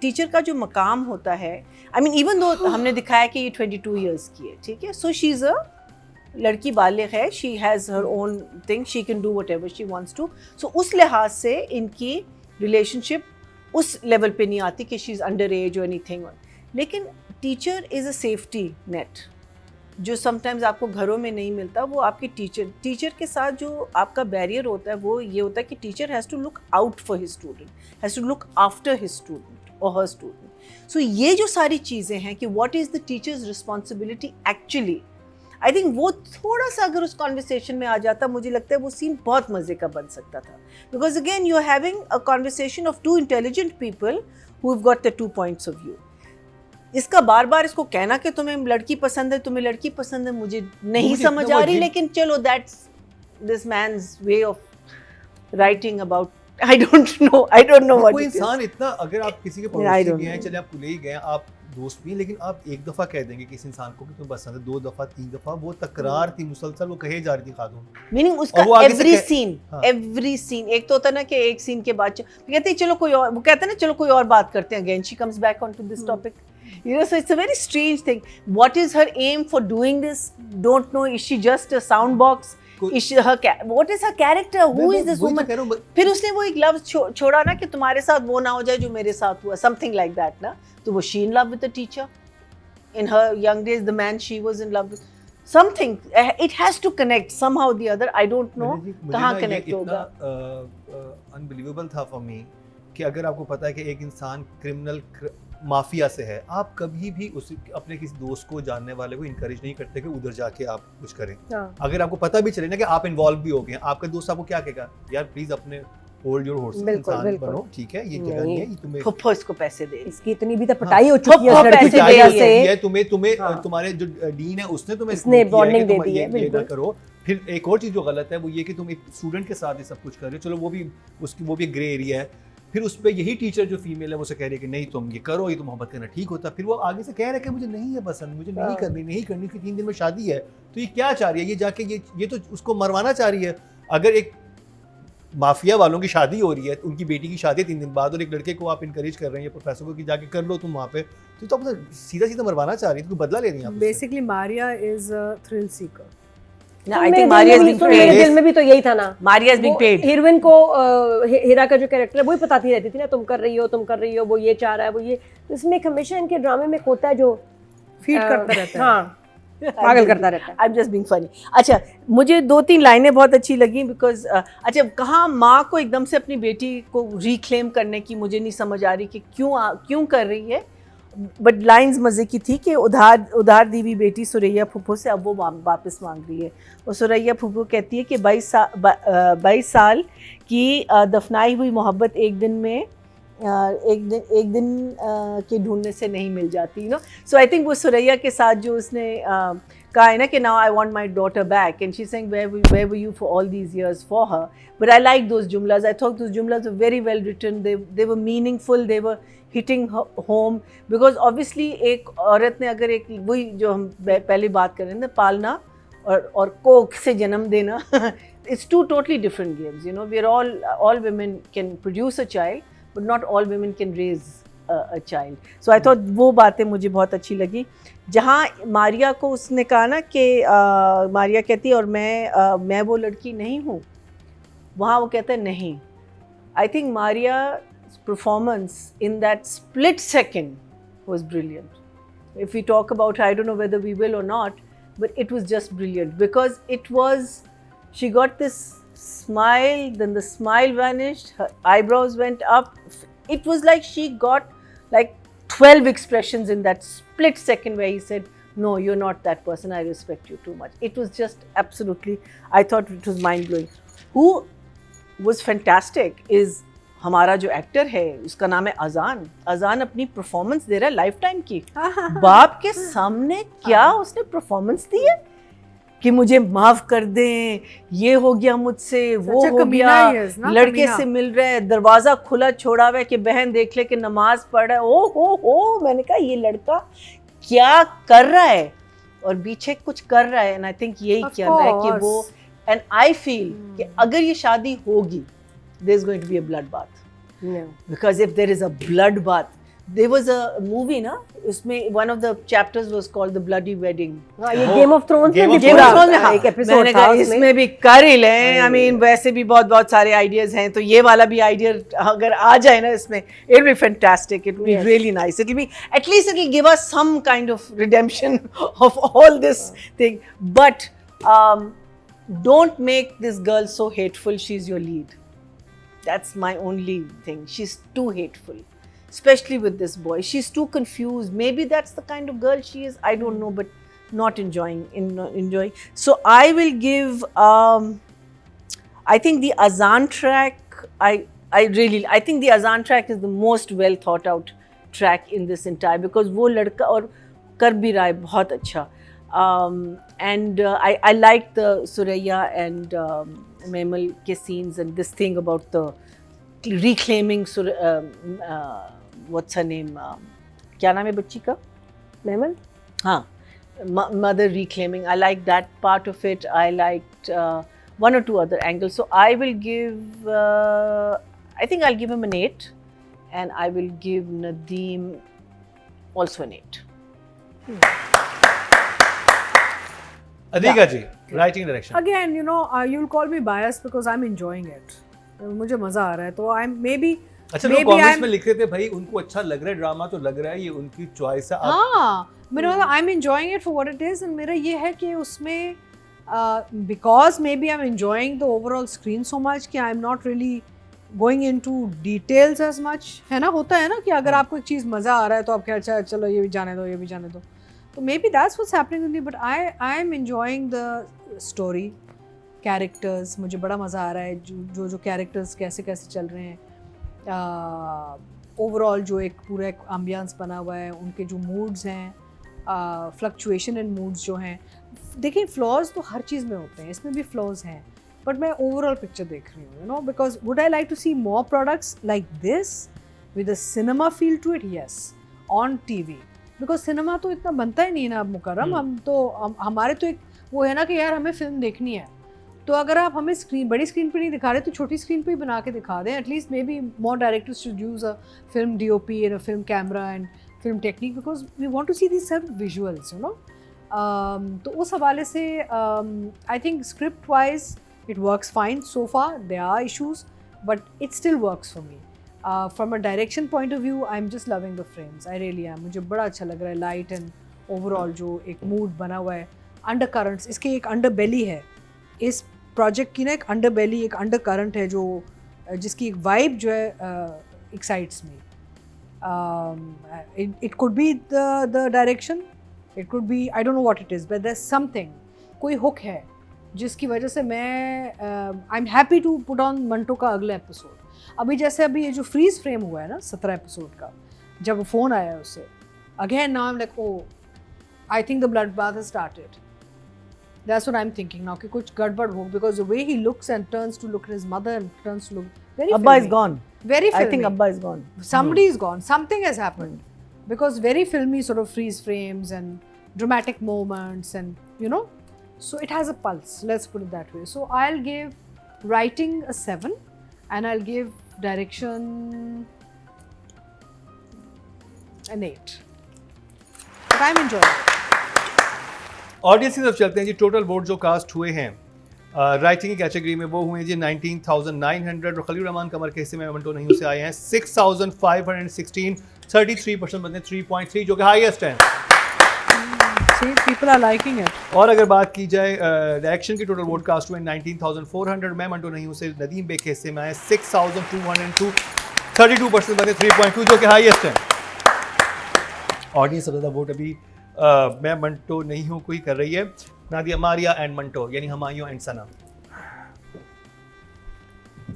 B: टीचर का जो मकाम होता है, आई मीन इवन दो हमने दिखाया कि ये 22 इयर्स की है, ठीक है, सो शी इज़ अ लड़की बालिग है, she has her own thing, she can do whatever she wants to. So उस लिहाज से इनकी रिलेशनशिप उस लेवल पे नहीं आती कि शी इज़ अंडर एज और एनीथिंग। लेकिन teacher is a safety net जो समटाइम्स आपको घरों में नहीं मिलता। वो आपके टीचर के साथ जो आपका बैरियर होता है वो ये होता है कि teacher has to look out for his student, has to look after his student और हर स्टूडेंट। सो ये जो सारी चीज़ें हैं कि what is the teachers responsibility actually, I think वो थोड़ा सा अगर उस कॉन्वर्सेशन में आ जाता, मुझे लगता है वो सीन बहुत मज़े का बन सकता था। Because again you are having a conversation of two intelligent people who have got the 2 points of view. इसका बार बार इसको कहना कि तुम्हें लड़की पसंद है, तुम्हें लड़की पसंद है, मुझे नहीं
C: मुझे
B: समझ
C: इतना
B: आ
C: वो
B: रही,
C: अजीब-
B: लेकिन चलो that's this man's way of writing about, I don't know what
C: कोई इंसान इतना, अगर आप किसी के
B: I
C: पड़ोसी
B: don't
C: भी हैं,
B: know.
C: चले आप कुले ही गए, आप दोस्त भी हैं, लेकिन आप एक दफ़ा कह देंगे किसी इंसान को कि तुम्हें पसंद है, 2 दफ़ा 3 दफ़ा, वो तकरार थी मुसलसल, वो कहे जा रही थी खातून।
B: मीनिंग उसका
C: और वो आगे से
B: एवरी
C: कह-
B: सीन
C: हाँ।
B: एवरी सीन, एक तो होता है ना कि एक सीन के बाद कहते हैं चलो कोई और, वो कहते हैं ना चलो कोई और बात करते हैं, again she comes back on to this topic, you know, so it's a very strange thing. What is her aim for doing this? Don't know. Is she just a sound box? Is she what is her character? Who is this woman? फिर उसने वो एक love छोड़ा ना कि तुम्हारे साथ वो ना हो जाए जो मेरे साथ हुआ, something like that ना। तो वो she in love with the teacher in her young days, the man she was in love with, something it has to connect somehow the other, I don't know कहाँ connect होगा।
C: Unbelievable था for me कि अगर आपको पता है कि एक इंसान क्रिमिनल माफिया से है, आप कभी भी उस अपने किसी दोस्त को, जानने वाले को इनकरेज नहीं करते कि उधर जाके आप कुछ करें। अगर आपको पता भी चले ना कि आप इन्वॉल्व भी हो गए, आपका दोस्त आपको क्या कहेगा, यार प्लीज अपने होल्ड योर हॉर्स, इंसान बनो, ठीक है, ये जगह नहीं है, ये तुम्हें
B: फुफ्फो इसको पैसे दे,
A: इसकी इतनी भी तो पटाई हो चुकी है
B: फुफ्फो
A: लड़की
B: पैसे
A: की
B: दे
A: वजह
B: रही
A: से।
C: ये तुम्हें
A: हाँ।
C: तुम्हारे जो डीन है उसने तुम्हें
A: उसने
C: किया है कि
A: warning
C: तुम
A: दे दी है,
C: ये ना
A: बिल्कुल।
C: करो। फिर एक और चीज जो गलत है वो ये कि तुम एक स्टूडेंट के साथ ये सब कुछ कर रहे हो, चलो वो भी उसकी वो भी ग्रे एरिया है। फिर उस पर यही टीचर जो फीमेल है वो से कह रही है कि नहीं तुम ये करो, ये तो मोहब्बत करना ठीक होता। फिर वो आगे से कह रहा है कि मुझे नहीं है पसंद, मुझे नहीं करनी कि 3 दिन में शादी है। तो ये क्या चाह रही है, ये जाके ये तो उसको मरवाना चाह रही है। अगर एक माफिया वालों की शादी हो रही है, उनकी बेटी की शादी 3 दिन बाद, और एक लड़के को आप इनकरेज कर रहे हैं प्रोफेसर को कि जाके कर लो तुम वहाँ पे, तो आप सीधा मरवाना चाह रही है, तो बदला ले रही है।
D: Basically, Maria is a thrill seeker.
B: I think Maria is being
A: मेरे
B: paid.
A: दिल में भी तो यही था ना,
B: Maria is being paid.
A: Heroine को हीरा का जो कैरेक्टर है वही बताती रहती थी ना, तुम कर रही हो, वो ये चाह रहा है, वो ये। इसमें एक हमेशा इनके ड्रामे में होता है जो
D: Feed करता रहता है।
A: हाँ, पागल करता रहता है।
B: I'm just being funny. अच्छा, मुझे 2-3 लाइनें बहुत अच्छी लगी बिकॉज अच्छा, कहाँ माँ को एकदम से अपनी बेटी को रिक्लेम करने की मुझे नहीं समझ आ रही कि क्यों कर रही है, बट लाइंस मज़े की थी कि उधार दी हुई बेटी सुरैया फूफो से अब वो वापस मांग रही है। और सुरैया फूफो कहती है कि 22 साल की दफनाई हुई मोहब्बत एक दिन के ढूंढने से नहीं मिल जाती, you know. So I think वो सुरैया के साथ जो उसने कहा है ना कि now I want my daughter back and she is saying where were you for all these years for her, but I like those जुमलाज, आई थॉट दोज जुमलाज were very well written, they were meaningful, they were hitting home. Because obviously एक औरत ने अगर एक वही जो हम पहले बात कर रहे थे, पालना और कोख से जन्म देना, it's 2 totally different games, you know. We are all women can produce a child, but not all women can raise a child. So I thought वो बातें मुझे बहुत अच्छी लगी। जहाँ मारिया को उसने कहा ना कि मारिया कहती है और मैं वो लड़की नहीं हूँ, वहाँ वो कहता है नहीं। I think Maria's performance in that split second was brilliant. If we talk about her, I don't know whether we will or not, but it was just brilliant because she got this smile, then the smile vanished, her eyebrows went up. It was like she got like 12 expressions in that split second where he said, no, you're not that person, I respect you too much. It was just absolutely, I thought it was mind-blowing. Who was fantastic is हमारा जो actor है, उसका नाम है अजान अपनी performance दे रहा है लाइफ टाइम की। बाप के सामने क्या उसने परफॉर्मेंस दी है, कि मुझे माफ कर दें, ये हो गया मुझसे, वो
D: Such a
B: हो
D: कमीना
B: गया,
D: he is, ना,
B: लड़के
D: कमीना।
B: से मिल रहा है, दरवाजा खुला छोड़ा हुआ है कि बहन देख ले कि नमाज पढ़ रहा है। ओ हो, मैंने कहा ये लड़का क्या कर रहा है, और पीछे कुछ कर रहा है। एंड आई थिंक यही
D: Of
B: कर रहा है कि
D: course.
B: वो, एंड आई फील कि अगर ये शादी होगी, there is going to be a blood bath, because if there is a blood bath, there was a movie ना, उसमें one of the chapters was called the bloody wedding.
A: हाँ, ये
C: वो
A: गेम ऑफ थ्रोन्स में
C: Game
A: भी
C: of
A: पूरा
C: Thrones
B: में, हाँ,
A: एक एपिसोड
B: मैंने
A: था
B: कहा
A: उसमें।
B: इसमें भी कर ही लें। आई मीन वैसे भी बहुत सारे आइडियाज हैं, तो ये वाला भी आइडिया अगर आ जाए ना इसमें, it will be fantastic, it will be
A: Yes.
B: Really nice, it will be at least, it will give us some kind of redemption of all this thing, but don't make this girl so hateful, she is your lead. That's my only thing. She's too hateful, especially with this boy. She's too confused. Maybe that's the kind of girl she is. I don't know, but not enjoying. So I will give. I think the Azan track. I think the Azan track is the most well thought out track in this entire, because वो लड़का और कर भी रहा है बहुत अच्छा. And I like the Suraya and Mehmal ke scenes, and this thing about the reclaiming what's her name, क्या नाम है बच्ची का?
A: मेमन?
B: हाँ, mother reclaiming. I like that part of it. I liked one or two other angles. So I will give, I think I'll give him an 8, and I will give Nadeem also an 8.
C: Adhika ji, writing direction.
D: Again, you know, you'll call me biased because I'm enjoying it. मुझे मजा आ रहा है, तो I'm maybe.
C: अच्छा, लोग comments में लिख रहे थे भाई उनको अच्छा लग रहा है ड्रामा, तो लग रहा है ये उनकी चॉइस है.
D: हाँ, मेरा मतलब I'm enjoying it for what it is, and मेरा ये है कि उसमें because maybe I'm enjoying the overall screen so much कि I'm not really going into details as much, है ना, होता है ना कि अगर आपको एक चीज़ मज़ा आ रहा है तो आप क्या, अच्छा चलो ये भी जाने दो, ये भी जाने दो, तो maybe that's what's happening with me, but I am enjoying the story, characters, मुझे बड़ा मज़ा आ रहा है जो characters कैसे कैसे चल रहे हैं, ओवरऑल जो एक पूरा एक एम्बियंस बना हुआ है, उनके जो मूड्स हैं, फ्लक्चुएशन इन मूड्स जो हैं. देखिए फ्लॉज तो हर चीज़ में होते हैं, इसमें भी फ्लॉज हैं, बट मैं ओवरऑल पिक्चर देख रही हूँ, you know, because would I like to see more products like this with a cinema feel to it, yes, on TV, because cinema तो इतना बनता ही नहीं है ना अब मुकर्रम. हमारे तो एक वो है ना कि यार हमें फिल्म देखनी है, तो अगर आप हमें बड़ी स्क्रीन पे नहीं दिखा रहे तो छोटी स्क्रीन पे ही बना के दिखा दें. At least maybe more directors should use a film DOP and a film camera and film technique, because we want to see this serve visuals, you know. तो उस हवाले से I think script wise it works fine so far. There are issues but it still works for me. From a direction point of view I am just loving the frames, I really am. मुझे बड़ा अच्छा लग रहा है, light and overall जो एक mood बना हुआ है. अंडर करंट्स, इसकी एक अंडर बेली है इस प्रोजेक्ट की ना, एक अंडर बेली, एक अंडर करंट है जो जिसकी एक वाइब जो है excites me. It could be the direction, it could be, I don't know what it is, but there is something, कोई हुक है जिसकी वजह से मैं I am happy to put on Manto का अगला एपिसोड. अभी जैसे अभी ये जो फ्रीज फ्रेम हुआ है ना 17 एपिसोड का, जब फ़ोन आया उससे, again now I am like, oh I think the blood bath has started. That's what I'm thinking now कि कुछ गड़बड़ हो, because the way he looks and turns to look at his mother and turns to look very
B: Abba is
D: filmy.
B: gone.
D: Very
B: I
D: filmy.
B: think Abba is gone.
D: Somebody is gone. Something has happened. Because very filmy sort of freeze frames and dramatic moments, and you know, so it has a pulse. Let's put it that way. So I'll give writing a 7, and I'll give direction an 8. But I'm enjoying it.
C: Audience की तरफ चलते हैं जी. Total vote जो cast हुए हैं writing की category में वो हुए जी 19,900, और खलील रहमान कमर के हिस्से में मंटो नहीं से आए हैं 6,516, 33% बंदे 3.3, जो कि हाईएस्ट हैं.
D: See, people are liking it.
C: और अगर बात की जाए डायरेक्शन की, टोटल वोट कास्ट हुए 19,400, मैं मंटो नहीं से नदीम बेग के हिस्से में आए 6,202, 32% बंदे 3.2, जो कि हाईएस्ट हैं. ऑडियंस सबसे ज़्यादा वोट अभी मैं मंटो नहीं हूँ कोई कर रही है, नादिया मारिया एंड मंटो, यानी हमायूं एंड सनम.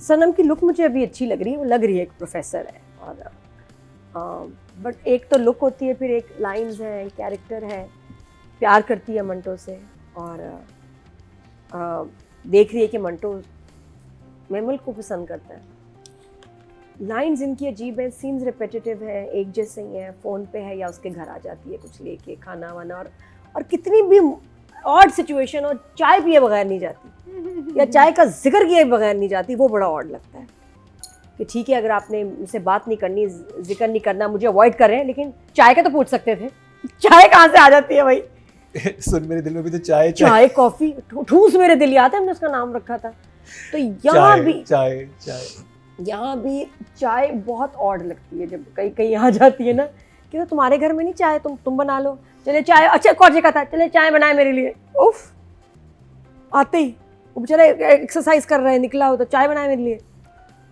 A: सनम की लुक मुझे अभी अच्छी लग रही है, वो लग रही है एक प्रोफेसर है, और बट एक तो लुक होती है, फिर एक लाइंस है, कैरेक्टर है, प्यार करती है मंटो से, और देख रही है कि मंटो महमूल को पसंद करता है। लाइंस इनकी अजीब है, सीन्स रिपीटेटिव है, एक जैसे ही है, फ़ोन पे है या उसके घर आ जाती है कुछ लेके खाना वाना, और कितनी भी ऑड सिचुएशन और चाय पिए बगैर नहीं जाती या चाय का जिक्र किए बगैर नहीं जाती, वो बड़ा ऑड लगता है कि ठीक है अगर आपने मुझसे बात नहीं करनी, जिक्र नहीं करना, मुझे अवॉइड कर रहे हैं, लेकिन चाय का तो पूछ सकते थे। चाय कहाँ से आ जाती है भाई?
C: सुन मेरे दिल में भी तो चाय
A: चाय कॉफी ठूस मेरे दिल याद है, हमने उसका नाम रखा था। तो यहाँ भी
C: चाय
A: यहाँ भी चाय बहुत ऑड लगती है जब कहीं कहीं आ जाती है ना कि तो तुम्हारे घर में नहीं चाय, तुम बना लो, चले चाय, अच्छा कौजे का था, चले चाय बनाए मेरे लिए। उफ, आते ही वो बेचारा एक्सरसाइज कर रहा है, निकला हो तो चाय बनाए मेरे लिए।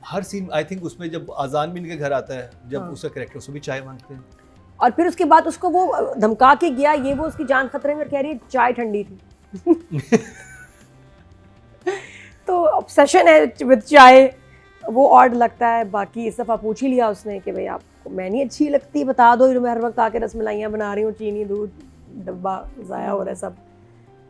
C: हर सीन आई थिंक उसमें जब आजान भी इनके घर आता है, जब
A: हाँ।
C: उसका कैरेक्टर उसको भी चाय मांगते हैं,
A: और फिर उसके बाद उसको वो धमका के गया, ये वो उसकी जान खतरे में, कह रही है चाय ठंडी थी। तो ऑब्सेशन है विद चाय, वो ऑड लगता है। बाकी इस दफ़ा पूछ ही लिया उसने कि भाई आपको मैं नहीं अच्छी लगती, बता दो, मैं हर वक्त आके रसमलाइयाँ बना रही हूँ, चीनी दूध डब्बा ज़ाया हो रहा है सब।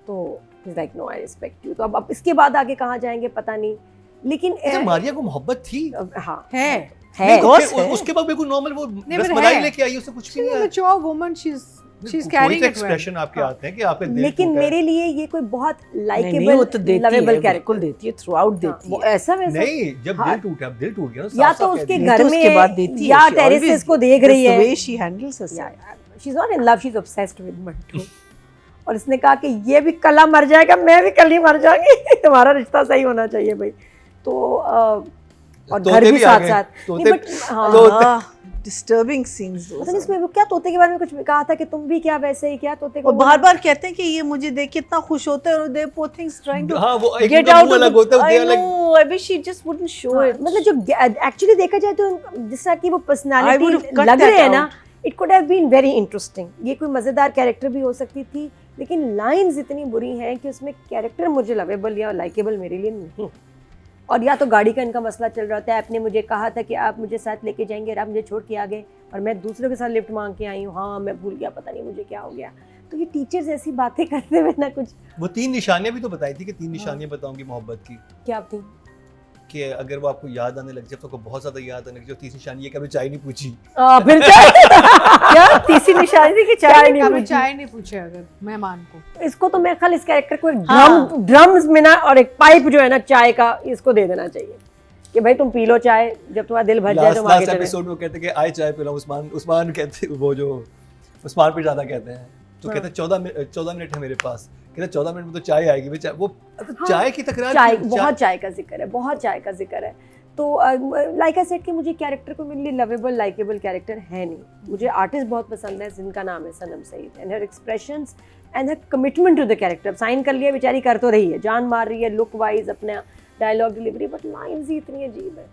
A: तो like no I respect you. तो अब इसके बाद आगे कहाँ जाएंगे पता नहीं, लेकिन
C: अच्छा, मारिया को मोहब्बत थी
A: हाँ
D: है
C: नहीं, तो
B: course
C: फिर
B: है।
C: उसके बाद बिल्कुल नॉर्मल वो
D: but
C: रसमलाई
D: है।
C: लेके आई, उससे कुछ भी
D: she's
C: नहीं
D: a
C: आया।
D: mature woman, she's carrying it well.
C: Expression आपके आते हैं कि आपके दिल
A: लेकिन
C: टूटा है।
A: मेरे लिए ये कोई बहुत
B: नहीं,
A: लाइकेबल
B: वो तो देती है,
A: लवेबल
B: बिल्कुल
A: कैरेक्टर
B: देती है, थ्रू आउट देती
A: वो
B: है।
A: ऐसा वैसा
C: नहीं, जब
A: हाँ।
C: दिल टूटा, अब दिल टूट गया ना,
A: या
C: साफ-साफ
A: तो
C: कह
A: उसके
C: दिया।
A: घर
B: तो उसके
A: में
B: बाद देती है,
A: या
B: she
A: टेरेसेस
B: always-
A: को देख रही
B: that's the
A: है।
B: way she handles herself.
A: She is not in love, she is obsessed with Mantu. और इसने कहा कि ये भी कला मर जाएगा, मैं भी कल ही मर जाऊंगी, तुम्हारा रिश्ता सही होना चाहिए भाई। तो और
C: तोते
A: घर भी
C: भी आ
A: साथ
C: गए,
A: साथ
C: तोते-
A: नहीं, बट हाँ
C: तो-
B: डिस्टर्बिंग सीन्स
A: पता नहीं इसमें वो क्या तोते के बारे में कुछ कहा था कि तुम भी क्या वैसे ही क्या तोते को
B: और बार बार कहते हैं कि ये मुझे देख के इतना खुश होता है, और दे पोर थिंग्स ट्राइंग टू
C: हाँ, वो एक
B: गेट
C: उनका
B: आउट
C: मुंह अलग होता है,
B: I
C: they are like-
B: no, I wish she just wouldn't show
A: हाँ,
B: इट।
A: मतलब जो एक्चुअली देखा जाए तो जिसका कि वो
B: I would have
A: personality
B: cut
A: लग
B: that
A: रहे हैं ना,
B: out.
A: It could have been very interesting. ये कोई मज़ेदार कैरेक्टर भी हो सकती थी, लेकिन लाइंस इतनी बुरी हैं कि उसमें कैरेक्टर मुझे लवेबल या लाइकेबल मेरे लिए नहीं। और या तो गाड़ी का इनका मसला चल रहा था, आपने मुझे कहा था कि आप मुझे साथ लेके जाएंगे और आप मुझे छोड़ के आ गए, और मैं दूसरों के साथ लिफ्ट मांग के आई हूँ, हाँ मैं भूल गया, पता नहीं मुझे क्या हो गया। तो ये टीचर्स ऐसी बातें करते हुए ना कुछ
C: वो 3 निशानियां भी तो बताई थी कि 3 निशानियां बताऊंगी मोहब्बत की,
A: क्या थी।
C: कि अगर वो आपको याद आने लग जाए तो आपको बहुत ज्यादा याद आने लग जाए। 3 निशानी है कि अभी चाय नहीं पूछी।
A: फिर चाय
B: क्या तीसरी निशानी थी कि चाय नहीं
D: कभी
B: पूछी?
D: चाय नहीं पूछे अगर मेहमान को।
A: इसको तो मेरे ख्याल इस कैरेक्टर को एक
B: हाँ।
A: ड्रम्स में ना और एक पाइप जो है ना चाय का, इसको दे देना चाहिए कि भाई तुम पी लो चाय, जब तुम्हारा दिल भर जाए तो आगे
C: लास्ट
A: चले।
C: एपिसोड में वो कहते हैं कि आए चाय पिलाऊं, उस्मान कहते, वो जो उस्मान पे ज्यादा कहते हैं, तो
A: हाँ।
C: कहते हैं 14 मिनट है मेरे पास, कहते हैं 14 मिनट में तो चाय आएगी। वो
A: हाँ,
C: चाय की तकरार
A: चाय
C: क्यों?
A: बहुत चाय का जिक्र है, बहुत चाय का जिक्र है। तो लाइक आई सेड कि मुझे कैरेक्टर को मेरे लिए लवेबल लाइकेबल कैरेक्टर है नहीं। मुझे आर्टिस्ट बहुत पसंद है जिनका नाम है Sanam Saeed, and her expressions and her commitment to the character. Sign कर लिया, बेचारी कर तो रही है, जान मार रही है लुक वाइज, अपना डायलॉग डिलीवरी, बट लाइन्स ही इतनी अजीब है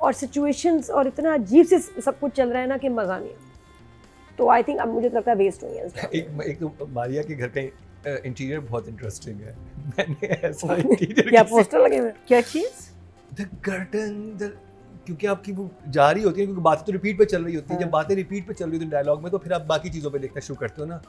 A: और सिचुएशंस और इतना अजीब से सब कुछ चल रहा है ना कि मज़ा नहीं है। तो आई थिंक अब मुझे तो लगता है वेस्ट हुई है।
C: एक तो मारिया के घर का इंटीरियर बहुत इंटरेस्टिंग है। मैंने ऐसा इंटीरियर
A: क्या पोस्टर लगे हुए हैं?
B: क्या चीज?
C: द कर्टन, क्योंकि आपकी वो जारी होती है, क्योंकि बातें तो रिपीट पे चल रही होती है। जब बातें रिपीट पे चल रही होती है डायलॉग में, तो फिर आप बाकी चीज़ों पे देखना शुरू करते हो ना।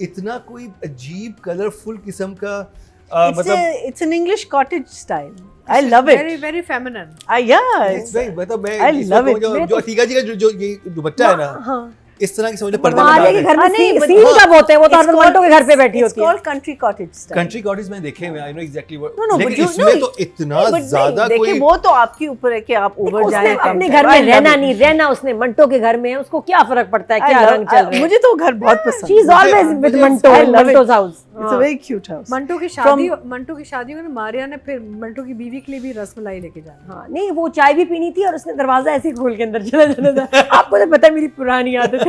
C: इतना कोई अजीब कलरफुल किस्म का मतलब
B: it's an English cottage style. I love it.
D: Very very feminine.
B: Yes.
C: मतलब मैं
B: I
C: इसमें
B: love
C: कहूँ
B: it.
C: जो अतीका जी का जो ये दुपट्टा है ना,
A: हाँ,
C: इस तरह की समझ लो पर्दे
A: मारिया के
C: में
A: घर में
B: हाँ, नहीं,
A: सीन
B: but-
A: सीन कब होते हैं? वो तो
B: It's
A: हर मंटो के घर पे बैठी
B: it's
A: होती है।
B: called country cottage style.
C: Country cottage में देखे हुए, I know exactly
B: No, no, but
C: लेकिन
B: you-
C: इसमें
B: no,
C: तो इतना
B: But नहीं,
C: ज्यादा
B: देखिए
C: कोई
B: वो तो आपके ऊपर है कि आप ओवर
A: उसने
B: जाए
A: अपने घर में रहना नहीं रहना, उसने मंटो के घर में है, उसको क्या फर्क पड़ता है क्या रंग चल रहा है।
B: मुझे तो वो घर बहुत पसंद
A: शी इज
B: है.
A: ऑलवेज विद
C: मुझे-
A: Manto
B: I
A: in
B: love it.
A: Manto's house.
B: It's a very cute house.
D: Manto की शादी में मारिया ने फिर मंटो की बीवी के लिए भी रसमलाई लेके जाना।
A: हाँ, नहीं वो चाय भी पीनी थी और उसने दरवाजा ऐसे ही खोल के अंदर चला जाना था। आपको तो पता है मेरी पुरानी आदत है।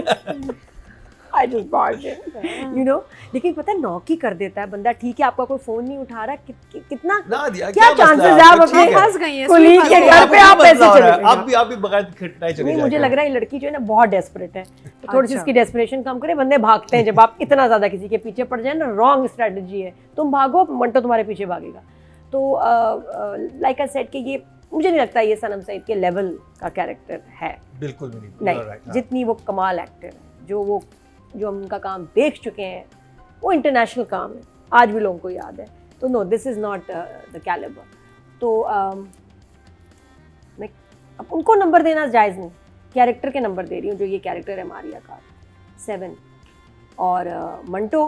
A: I just barge in, you know। लेकिन पता है नॉक ही कर देता है बंदा, ठीक है आपका कोई फोन नहीं उठा रहा, कितना
C: ना दिया,
A: क्या
C: मसला
A: chances
C: है
A: है आप
C: आपका?
A: अपने
C: ठीक है।
D: फंस गई हैं,
A: कुलीग
D: इसमें
A: के
D: फंस
A: घर
D: गई
A: पे
D: हैं।
A: आप ऐसे चले गए।
C: आप भी बगैर खटनाए चले
A: नहीं
C: जाएगा।
A: मुझे लग रहा है ये लड़की जो है ना बहुत डेस्परेट है, तो थोड़ी सी
D: अच्छा।
A: इसकी डेस्परेशन कम करे। बंदे भागते हैं जब आप इतना ज्यादा किसी के पीछे पड़ जाए ना, रॉन्ग स्ट्रेटजी है। तुम भागो, मंटो तुम्हारे पीछे भागेगा। तो लाइक आई सेड कि ये मुझे नहीं लगता ये सनम सईद के लेवल का कैरेक्टर है।
C: बिल्कुल भी
A: नहीं,
C: right, हाँ।
A: जितनी वो कमाल एक्टर है, जो हम उनका काम देख चुके हैं, वो इंटरनेशनल काम है, आज भी लोगों को याद है। तो no this is not the calibre. तो मैं अब उनको नंबर देना जायज़ नहीं, कैरेक्टर के नंबर दे रही हूँ. जो ये कैरेक्टर है मारिया का 7. और मंटो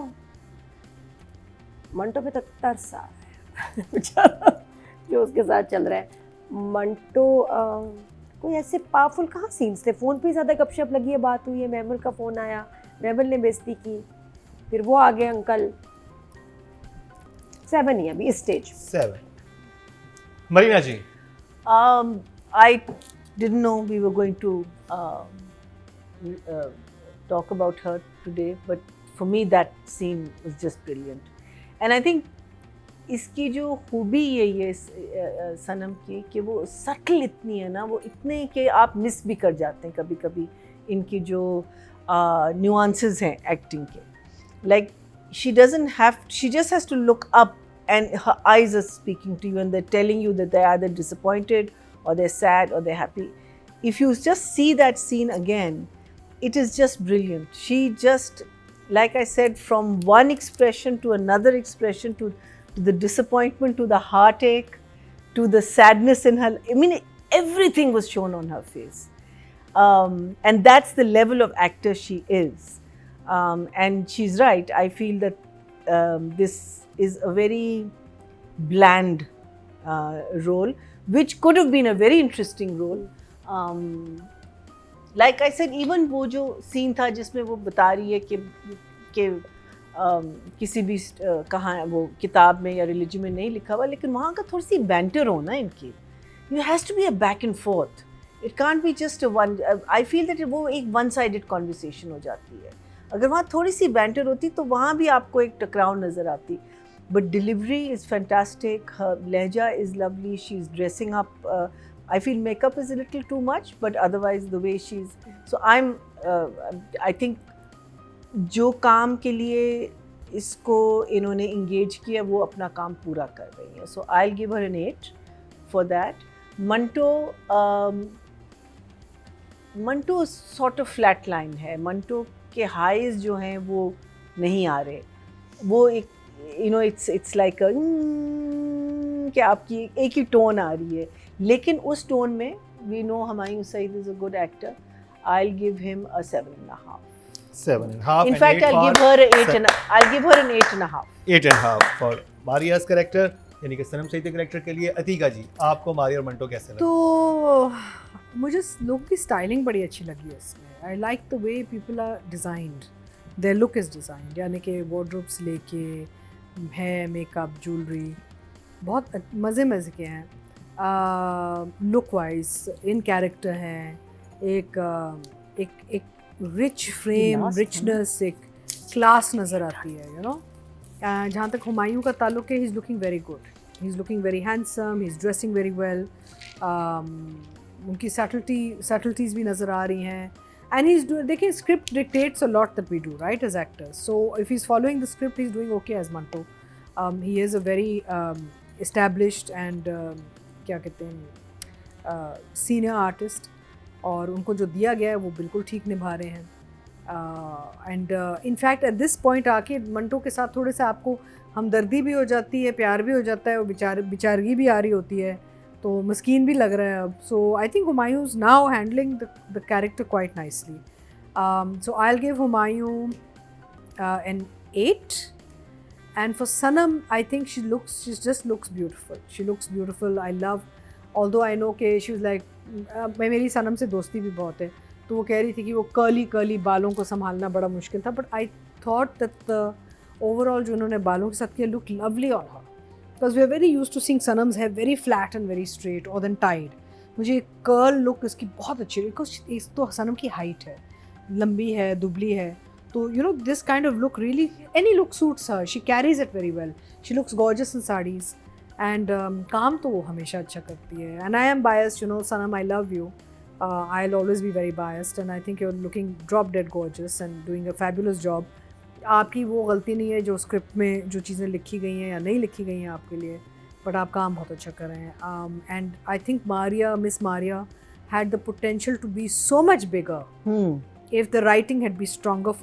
A: पे तो तरस आ रहा है बेचारा जो उसके साथ चल रहा है. मंटो कोई ऐसे पावरफुल कहाँ सीन्स थे. फ़ोन पे ज़्यादा गपशप लगी है, बात हुई है, महमल का फ़ोन आया, महमल ने बेइज्जती की, फिर वो आ गए अंकल. 7 ही अभी इस stage.
C: 7. Marina ji.
B: I didn't know we were going to talk about her today, but for me that scene was just brilliant. And I think इसकी जो खूबी यही है सनम की कि वो सटल इतनी है ना, वो इतने कि आप मिस भी कर जाते हैं कभी कभी इनकी जो न्यूआंसेस हैं एक्टिंग के. Like she just has to look up and her eyes are speaking to you and they're telling you that they're either disappointed or they're sad or they're happy. If you just see that scene again, it is just brilliant. She just, like I said, from one expression to another expression, to the disappointment, to the heartache, to the sadness in her, I mean, everything was shown on her face. And that's the level of actor she is. And she's right. I feel that this is a very bland role, which could have been a very interesting role. Like I said, even वो जो scene था जिसमें वो बता रही है कि किसी भी कहाँ वो किताब में या रिलीजन में नहीं लिखा हुआ, लेकिन वहाँ का थोड़ी सी बैंटर हो ना इनकी. There has to be a back and forth. It can't be just a one. I feel that वो एक one-sided conversation हो जाती है. अगर वहाँ थोड़ी सी बैंटर होती तो वहाँ भी आपको एक टकराव नज़र आती. But delivery is fantastic. Her lehja is lovely. She's dressing up. I feel makeup is a little too much, but otherwise the way she's. So I think जो काम के लिए इसको इन्होंने engage किया वो अपना काम पूरा कर रही है. So I'll give her an 8 for that. Manto sort of flat line है. मंटो के highs जो हैं वो नहीं आ रहे. वो एक it's like a कि आपकी एक ही टोन आ रही है, लेकिन उस टोन में we know Humayun Saeed is a good actor. I'll give him a 7.5.
C: 7.5.
B: In fact, I'll give her an 8.5.
C: 8.5 for Maria's character. यानी कि सनम सईद के कैरेक्टर के लिए. अतीका जी, आपको मारिया और मंटो कैसे लगा?
D: तो मुझे लोग की स्टाइलिंग बड़ी अच्छी लगी है इसमें. I like the way people are designed, their look is designed. यानी कि वार्डरोब्स लेके है, मेकअप, ज्वेलरी बहुत मज़े के हैं. लुक वाइज इन कैरेक्टर हैं. एक रिच फ्रेम, रिचनेस, एक क्लास नज़र आती है. यू नो, जहाँ तक हुमायूं का ताल्लुक है, he is looking very good, he is looking very handsome, he is dressing very well. उनकी सटल्टीज़ भी नज़र आ रही हैं. And he's doing, देखिए, script dictates a lot that we do, right, as actors. So if he's following the script, he's doing okay as Manto. He is a very established and क्या कहते हैं senior artist, और उनको जो दिया गया है वो बिल्कुल ठीक निभा रहे हैं. And in fact at this point आके मंटो के साथ थोड़े से आपको हमदर्दी भी हो जाती है, प्यार भी हो जाता है, और बेचारगी भी आ रही होती है, तो मस्कीन भी लग रहा है अब. So I think Humayun is now handling the character quite nicely. So I will give Humayun an 8. And for Sanam, I think she just looks beautiful. She looks beautiful. I love, although I know कि she was like, मेरी सनम से दोस्ती भी बहुत है, तो वो कह रही थी कि वो कर्ली बालों को संभालना बड़ा मुश्किल था. But I thought that the overall जो उन्होंने बालों के साथ किया look lovely on her. Because we are very used to seeing Sanam's hair very flat and very straight or then tied. मुझे कर्ल लुक इसकी बहुत अच्छी है, बिकॉज इस तो सनम की हाइट है, लंबी है, दुबली है, तो you know this kind of look really, any look suits her. She carries it very well. She looks gorgeous in saris. And काम तो वो हमेशा अच्छा करती है. And I am biased, you know Sanam, I love you. I will always be very biased, and I think you are looking drop dead gorgeous and doing a fabulous job. आपकी वो गलती नहीं है जो स्क्रिप्ट में जो चीज़ें लिखी गई हैं या नहीं लिखी गई हैं आपके लिए, बट आप काम बहुत अच्छा कर रहे हैं. And I think miss Maria had the potential to be so much bigger if the writing had been stronger,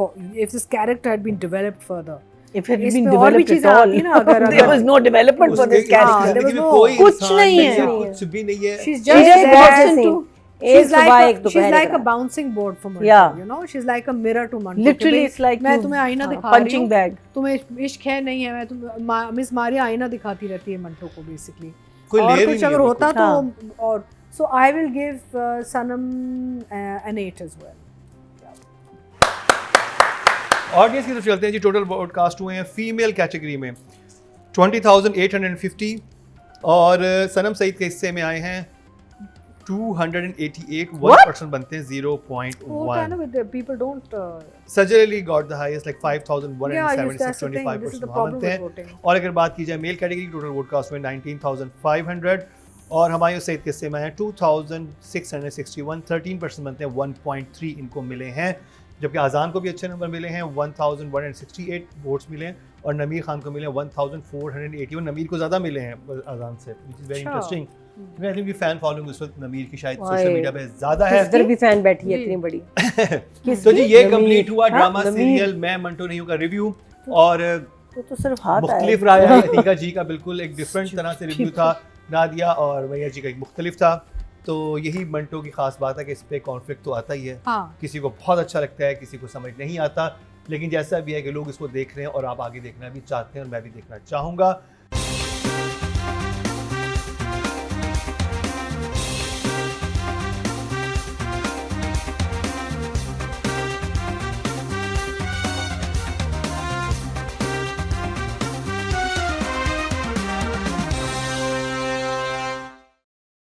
D: if this character had been developed further.
B: If it had
D: इसमें
B: been
D: और भी
B: developed at
D: चीजें
B: all,
D: आती ना, अगर-
B: there was no development for this
C: उसके
B: character.
D: there was
C: जिंदगी में
D: no-
C: कोई
B: कुछ
C: इंसान
B: नहीं है।
C: कुछ भी नहीं है।
D: she's
A: She
D: just
A: just
D: there.
A: watches the
B: to-
A: scene. एक
D: She's
A: सुबह एक
D: she's
A: दोपहर
D: like
A: एक
D: a
A: रात।
D: bouncing board for Manto.
B: Yeah.
D: You know, she's like a mirror to Manto.
B: Literally,
D: कि
B: it's like
D: मैं
B: you-
D: तुम्हें आईना
B: हाँ,
D: दिखा रही
B: punching
D: हूँ,
B: bag.
D: तुम्हें इश्क है नहीं है, मैं मिस मारिया आईना दिखाती रहती है मंटो को बेसिकली।
C: कोई
D: और
C: layer ही
D: कुछ
C: नहीं
D: अगर
C: है
D: होता
B: बिल्कुल।
D: तो और so I will give Sanam an 8 as well.
C: Audience की तरफ चलते हैं जी। टोटल ब्रॉडकास्ट हुए हैं फीमेल कैटेगरी में 20,850 और सनम सईद के हिस्से में आए हैं 288। 1% बनते हैं 0.1।
D: वो क्या है ना, with people don't
C: Sajar Ali got the highest like
D: yeah, yes,
C: 5,176,
D: that's the thing. This is
C: 25%
D: the
C: वहाँ
D: problem
C: बनते
D: with
C: हैं।
D: voting.
C: और अगर बात की जाए मेल कैटेगरी की टोटल वोटकास्ट में 19,500 और हमायूं सईद के हिस्से में है 2,661। 13% बनते हैं 1.3 इनको मिले हैं। जबकि आज़ान को भी अच्छे नंबर मिले हैं 1,168 वोट्स मिले हैं और नमीर खान को मिले हैं 1,481। नमीर को ज़्यादा मिले हैं आज़ान से, विच इज़ वेरी
D: अच्छा।
C: Interesting. I think fan following उस वक्त नमीर की शायद
A: वाह,
C: सोशल मीडिया पे ज़्यादा है।
A: इधर भी फैन बैठी है
D: जी।
A: इतनी बड़ी।
C: तो जी ये
A: नमीर,
C: कंप्लीट हुआ
A: हाँ,
C: ड्रामा
A: नमीर।
C: सीरियल मैं मंटो नहीं हूँ का रिव्यू। और
B: तो सिर्फ हाथ
C: मुख्तलिफ
B: आया।
C: रहा है। अतीका जी का बिल्कुल एक डिफरेंट तरह से रिव्यू था, नादिया और मैया जी का एक मुख्तलिफ था। तो यही मंटो की खास बात है कि इस पे कॉन्फ्लिक्ट तो आता ही है।
D: हाँ,
C: किसी को बहुत अच्छा लगता है, किसी को समझ नहीं आता, लेकिन जैसा भी है कि लोग इसको देख रहे हैं और आप आगे देखना भी चाहते हैं और मैं भी देखना चाहूँगा।